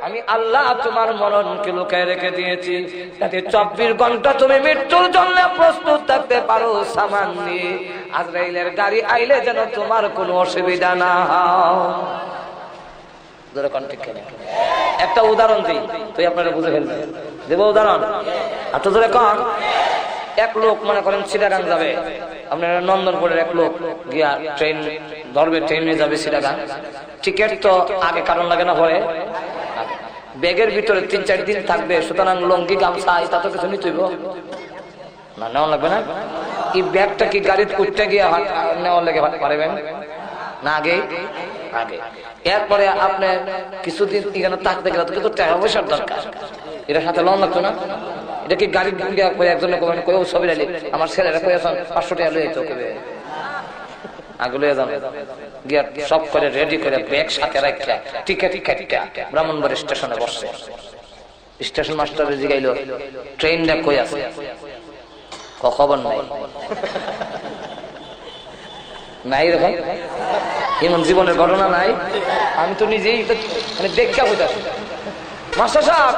Speaker 1: আমি আল্লাহ তোমার মরণকে লুকায় রেখে দিয়েছি, যাতে 24 ঘন্টা তুমি মৃত্যুর জন্য প্রস্তুত থাকতে পারো সামান নিয়ে। আজরাইলের গাড়ি আইলে যেন তোমার কোনো অসুবিধা না হয়। একটা উদাহরণ দিই, তুই আপনারা বুঝে ফেলবেন। দেব উদাহরণ? এত ধরে কন। এক লোক মনে করেন চিটাগাং যাবে, আপনার নন্দনপুরের এক লোক গিয়া ট্রেন ধরবে, ট্রেনে যাবে চিটাগাং। টিকিট তো আগে কারণ লাগে না, পরে ব্যাগের ভিতরে 3-4 দিন থাকবে, সুতরাং লঙ্গি গামছা এটা তো কিছু নিতে হইব না, নেওয়া লাগবে না? এই ব্যাগটা কি গাড়িতে উঠতে গিয়ে নেওয়ার লেগে পারবেন না? আগে আগে এরপরে আপনি কিছুদিন এখানে থাকতে গেলে তো টাকা পয়সার দরকার, এটার সাথে লোন লাগতো না? এটা কি গাড়ি একজনে কই ছবি আলি আমার ছেলেরা কই আছেন 500 টাকা লয়ে তোকে আগে লয়ে যাবে গিয়া সব করে রেডি করে ব্যাগ সাথে রাখা টিকেট ব্রাহ্মণবাড়ি স্টেশনে বসছে। স্টেশন মাস্টারে জিগাইলো ট্রেনটা কই আছে, খবর নাই। নাই এরকম এমন জীবনের ঘটনা নাই? আমি তো নিজেই মানে দেখা হইতাছি। মাস্টার সাহেব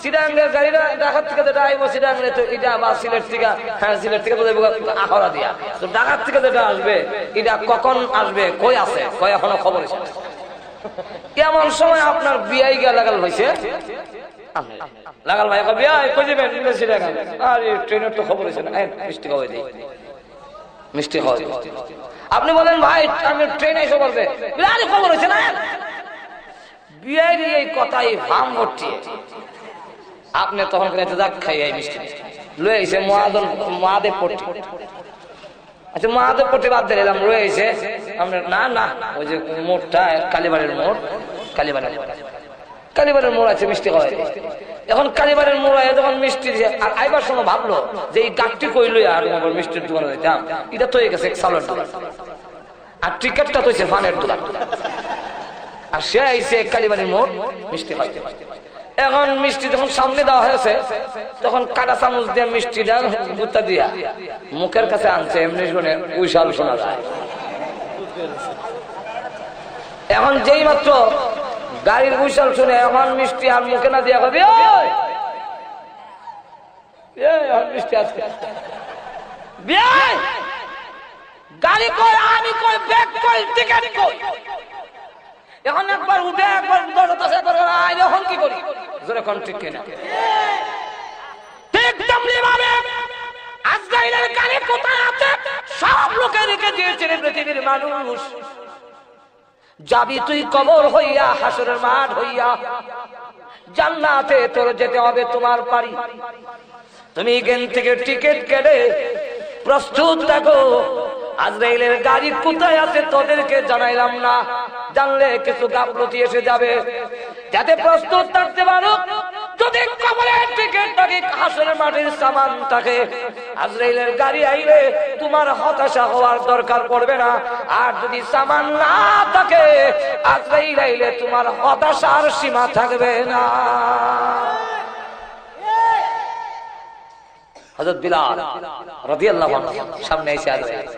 Speaker 1: সিডাঙ্গের গাড়িটা ঢাকার থেকে যেটা আইব সিডাঙ্গে তো এটা বা সিলেট থেকে, হ্যাঁ সিলেট থেকে তো আখড়া দিয়া, তো ঢাকার থেকে যেটা আসবে এটা কখন আসবে, কই আছে, কই এখনো খবর এসে। এমন সময় আপনার বিয়াই গিয়া লাগাল হয়েছে, লাগাল ভাই বিয়াই কই যাবেন সিডাঙ্গে, আরে ট্রেনের তো খবর এসে না, মিষ্টি খাওয়াই দিই, মিষ্টি খাওয়াই। আপনি বলেন ভাই আমি ট্রেনে এসে বলবে, আরে খবর হয়েছে না। বিয়াই এই কথাই ভাম ভর্তি। আপনি তখন খাই মিষ্টি লয়ে এসে মহাদেব পট্টি, আচ্ছা মহাদেব পট্টি বাদ দিলাম, লয়ে এসে আপনার না না ওই যে মোড়টা কালীবাড়ির মোড়, কালীবাড়ির মোড় আছে মিষ্টি খাওয়াই। এখন কালীবাড়ির মোড় যখন মিষ্টি আর আইবার সময় ভাবলো যে এই গাছটি কইলই আর মিষ্টির দোকানে যাইতাম, এটা তো হয়ে গেছে চালের দোকান, আর টিকিটটা তো হয়েছে ফানের দোকান। আর সে আইসে কালীবাড়ির মোড় মিষ্টি খাইতে। এখন মিষ্টি যখন সামনে দেওয়া হয়েছে তখন কাটা চামচ দিয়ে মিষ্টিটা গুত্তা দিয়া মুখের কাছে আনছে, এমনি শুনে উইশাল শোনা যায়। এখন যেই মাত্র গাড়ির উইশাল শুনে এখন মিষ্টি আর মুখে না দিয়া কবি মিষ্টি আছে গাড়ি কই, আমি কই, ব্যাগ কই, টিকিট কই। এখন একবার উঠে একবার এখন কি করি জোরে কোন ঠিক কিনা? ঠিক তেমনি ভাবে আজরাইলের গাড়ি কোথায় আছে সব লোকে রেখে দিয়েছে পৃথিবীর মানুষ। যাবি তুই কবর হইয়া, হাসরের মাঠ হইয়া, জান্নাতে তোর যেতে হবে তোমার বাড়ি। তুমি এখান থেকে টিকিট কেটে প্রস্তুত থাকো। আজরাইলের গাড়ি কোথায় আছে তোদেরকে জানাইলাম না, জানলে কিছু গাফলতি এসে যাবে, যাতে প্রস্তুত থাকতে পারো। যদি কবরের টিকিট থাকে, হাসরের মাঠের সামান থাকে, আজরাইলের গাড়ি আইলে তোমার হতাশা হওয়ার দরকার পড়বে না। আর যদি সামান না থাকে, আজরাইল আইলে তোমার হতাশার সীমা থাকবে না। হযরত বিলাল রাদিয়াল্লাহু আনহু সামনে এসে আজরাইল,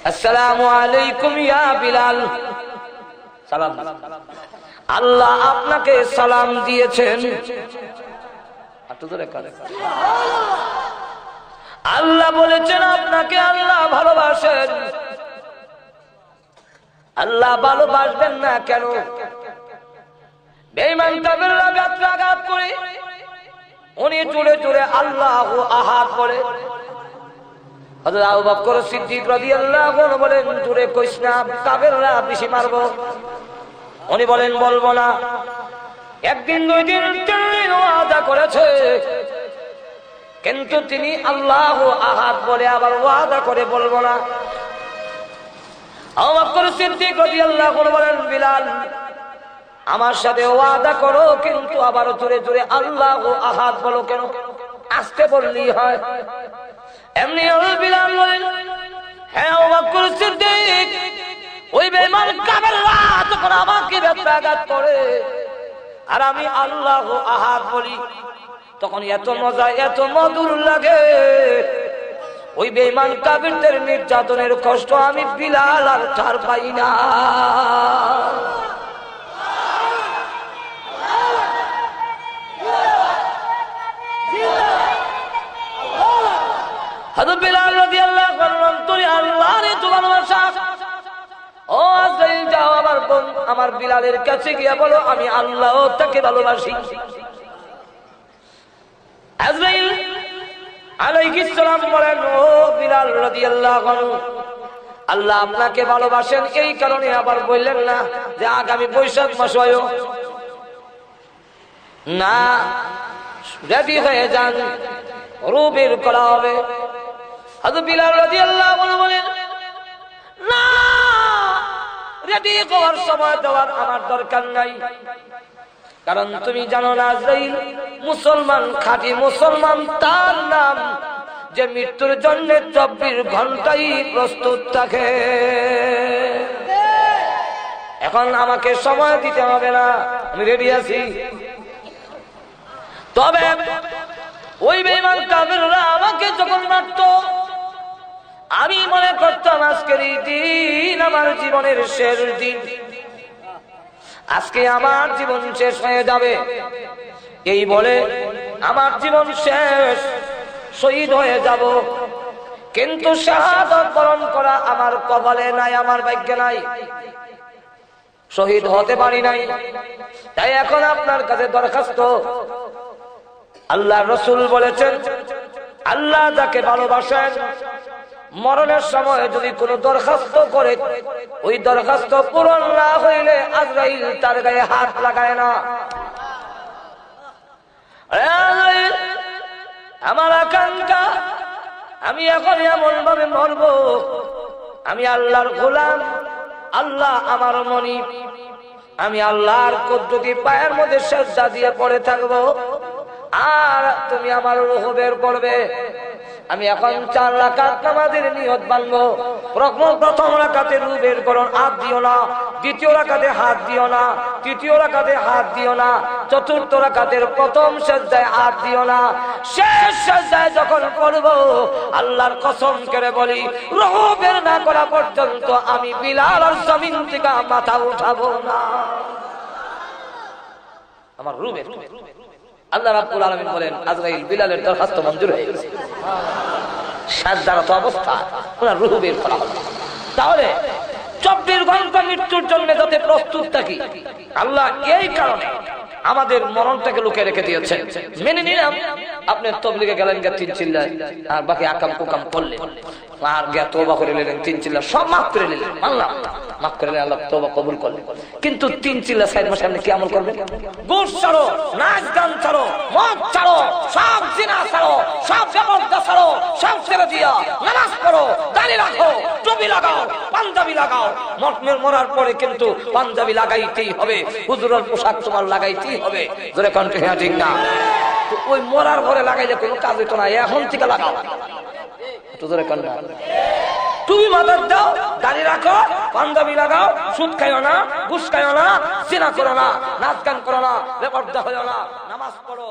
Speaker 1: আসসালামু আলাইকুম ইয়া বিলাল। সালাম, আল্লাহ আপনাকে সালাম দিয়েছেন। আল্লাহ বলেছেন আপনাকে আল্লাহ ভালোবাসেন। আল্লাহ ভালোবাসবেন না কেন? বেঈমান কাফেররা আঘাত করে, উনি জোরে জোরে আল্লাহু আহাদ বলে। হযরত আবু বকর সিদ্দিক রাদিয়াল্লাহু আনহু বলেন, জোরে কইস না, কাফেররা বেশি মারবো। উনি বলেন বলবো না। একদিন, 2 দিন, 3 দিন ওয়াদা করেছে, কিন্তু তিনি আল্লাহু আহাদ বলে আবার ওয়াদা করে বলবো না। আবু বকর সিদ্দিক রাদিয়াল্লাহু আনহু বলেন, বিলাল আমার সাথে ওয়াদা করো, কিন্তু আবার জোরে জোরে আল্লাহু আহাদ বলো কেন? আস্তে বললেই হয়। এমনি বিলাল বলেন, হ্যাঁ আবু বকর সিদ্দিক, ওই বেঈমান কাফেররা যখন আমাকে ব্যথাঘাত করে আর আমি আল্লাহু আহাদ বলি, তখন এত মজা, এত মধুর লাগে। ওই বেঈমান কাফেরদের নির্যাতনের কষ্ট আমি বিলাল আর ঠার পাই না। হযরত বিলাল রাদিয়াল্লাহু আনহু অন্তরে আল্লাহর এত ভালোবাসা। ও আজরাইল যাও আমার বিলালের কাছে গিয়া বলো আমি আল্লাহ তাকে ভালোবাসি। আজরাইল আলাইহিস সালাম বলেন, ও বিলাল রাদিয়াল্লাহু আনহু, আল্লাহ আপনাকে ভালোবাসেন এই কারণে আবার বললেন না যে আগামী বৈশাখ মাস হয় না, রেডি হয়ে যান, রূহ বের করা হবে। হযরত বিলাল রাদিয়াল্লাহু আনহু বলেন, না, রেডি হওয়ার সময় দেওয়ার আমার দরকার নাই, কারণ তুমি জানো না আজরাইল মুসলমান, খাঁটি মুসলমান তার নাম যে মৃত্যুর জন্য 24 ঘন্টাই প্রস্তুত থাকে। এখন আমাকে সময় দিতে হবে না, আমি রেডি আছি। তবে ওই বেঈমান কাফেররা আমাকে যখন মারত, আমি মনে করতাম আজকের এই দিন আমার জীবনের শেষ দিন, আজকে আমার জীবন শেষ হয়ে যাবে। এই বলে আমার জীবন শেষ, শহীদ হয়ে যাব। কিন্তু শাহাদাত বরণ করা আমার কপালে নাই, আমার ভাগ্যে নাই, শহীদ হতে পারি নাই। তাই এখন আপনার কাছে দরখাস্ত, আল্লাহ রাসূল বলেছেন আল্লাহ যাকে ভালোবাসেন মরণের সময় যদি কোনো দরখাস্ত করে, ওই দরখাস্ত পূরণ না হইলে আজরাইল তার গায়ে হাত লাগায় না। আমার আকাঙ্ক্ষা আমি এখন এমন ভাবে মরব, আমি আল্লাহর গোলাম, আল্লাহ আমার মনিব, আমি আল্লাহর কুদরতি পায়ের মধ্যে সিজদা দিয়ে পড়ে থাকবো, আর তুমি আমার রূহ বের করবে। আমি এখন 4 রাকাত নামাজের নিয়ত বাঁধবো। প্রথম রাকাতে রূহ বের করো, হাত দিও না। দ্বিতীয় রাকাতে হাত দিও না। তৃতীয় রাকাতে হাত দিও না। চতুর্থ রাকাতের প্রথম সিজদায় হাত দিও না। শেষ সিজদায় যখন পড়বো, আল্লাহর কসম করে বলি, রূহ বের না করা পর্যন্ত আমি বিলাল আর জমিন থেকে মাথা উঠাবো না। আমার রূহ বের। আল্লাহ রাব্বুল আলামিন বলেন আজরাইল বিলালের দরখাস্ত মঞ্জুর হয়ে গেছে, সাজদারত অবস্থা ওনার রূহ বের করা হবে। তাহলে 24 ঘন্টা মৃত্যুর জন্য যাতে প্রস্তুত থাকি, আল্লাহ এই কারণে আমাদের মরণটাকে লুকিয়ে রেখে দিয়েছেন। মেনে নিলাম আপনি তবলিগে গেলেন, গিয়ে 3 চিল্লায়, আর বাকি আকাম কুকাম করলেন, আর গিয়া তওবা করে নিলেন, 3 চিল্লা সব মাফ করে নিলেন, আল্লাহ মাফ করে নিলেন, আল্লাহ তওবা কবুল করলেন। কিন্তু 3 চিল্লা 6 মাসে আপনি কি আমল করবেন? ঘুষ ছাড়ো, নাচ গান ছাড়ো, মদ ছাড়ো, সব জিনা ছাড়ো, সব জবরদস্ত ছাড়ো, সব ছেড়ে দিয়া নামাজ পড়ো, দাড়ি রাখো, টুপি লাগাও, পাঞ্জাবি লাগাও। মরার পরে কিন্তু পাঞ্জাবি লাগাইতেই হবে, হুজুরের পোশাক তোমার লাগাইতেই হবে। জোরে কণ্ঠে হ্যাঁ ঠিক না? ওই মরার ঘরে লাগাইলে কোনো কাজ হইতো না, এখন থেকে লাগাও। জোরে কণ্ঠে তুমি মাথার দাও, দাড়ি রাখো, পাঞ্জাবি লাগাও, সুদ খাইও না, ঘুষ খাইও না, জিনা করো না, নাচ গান করো না, বেপরদা হইও না, নামাজ পড়ো।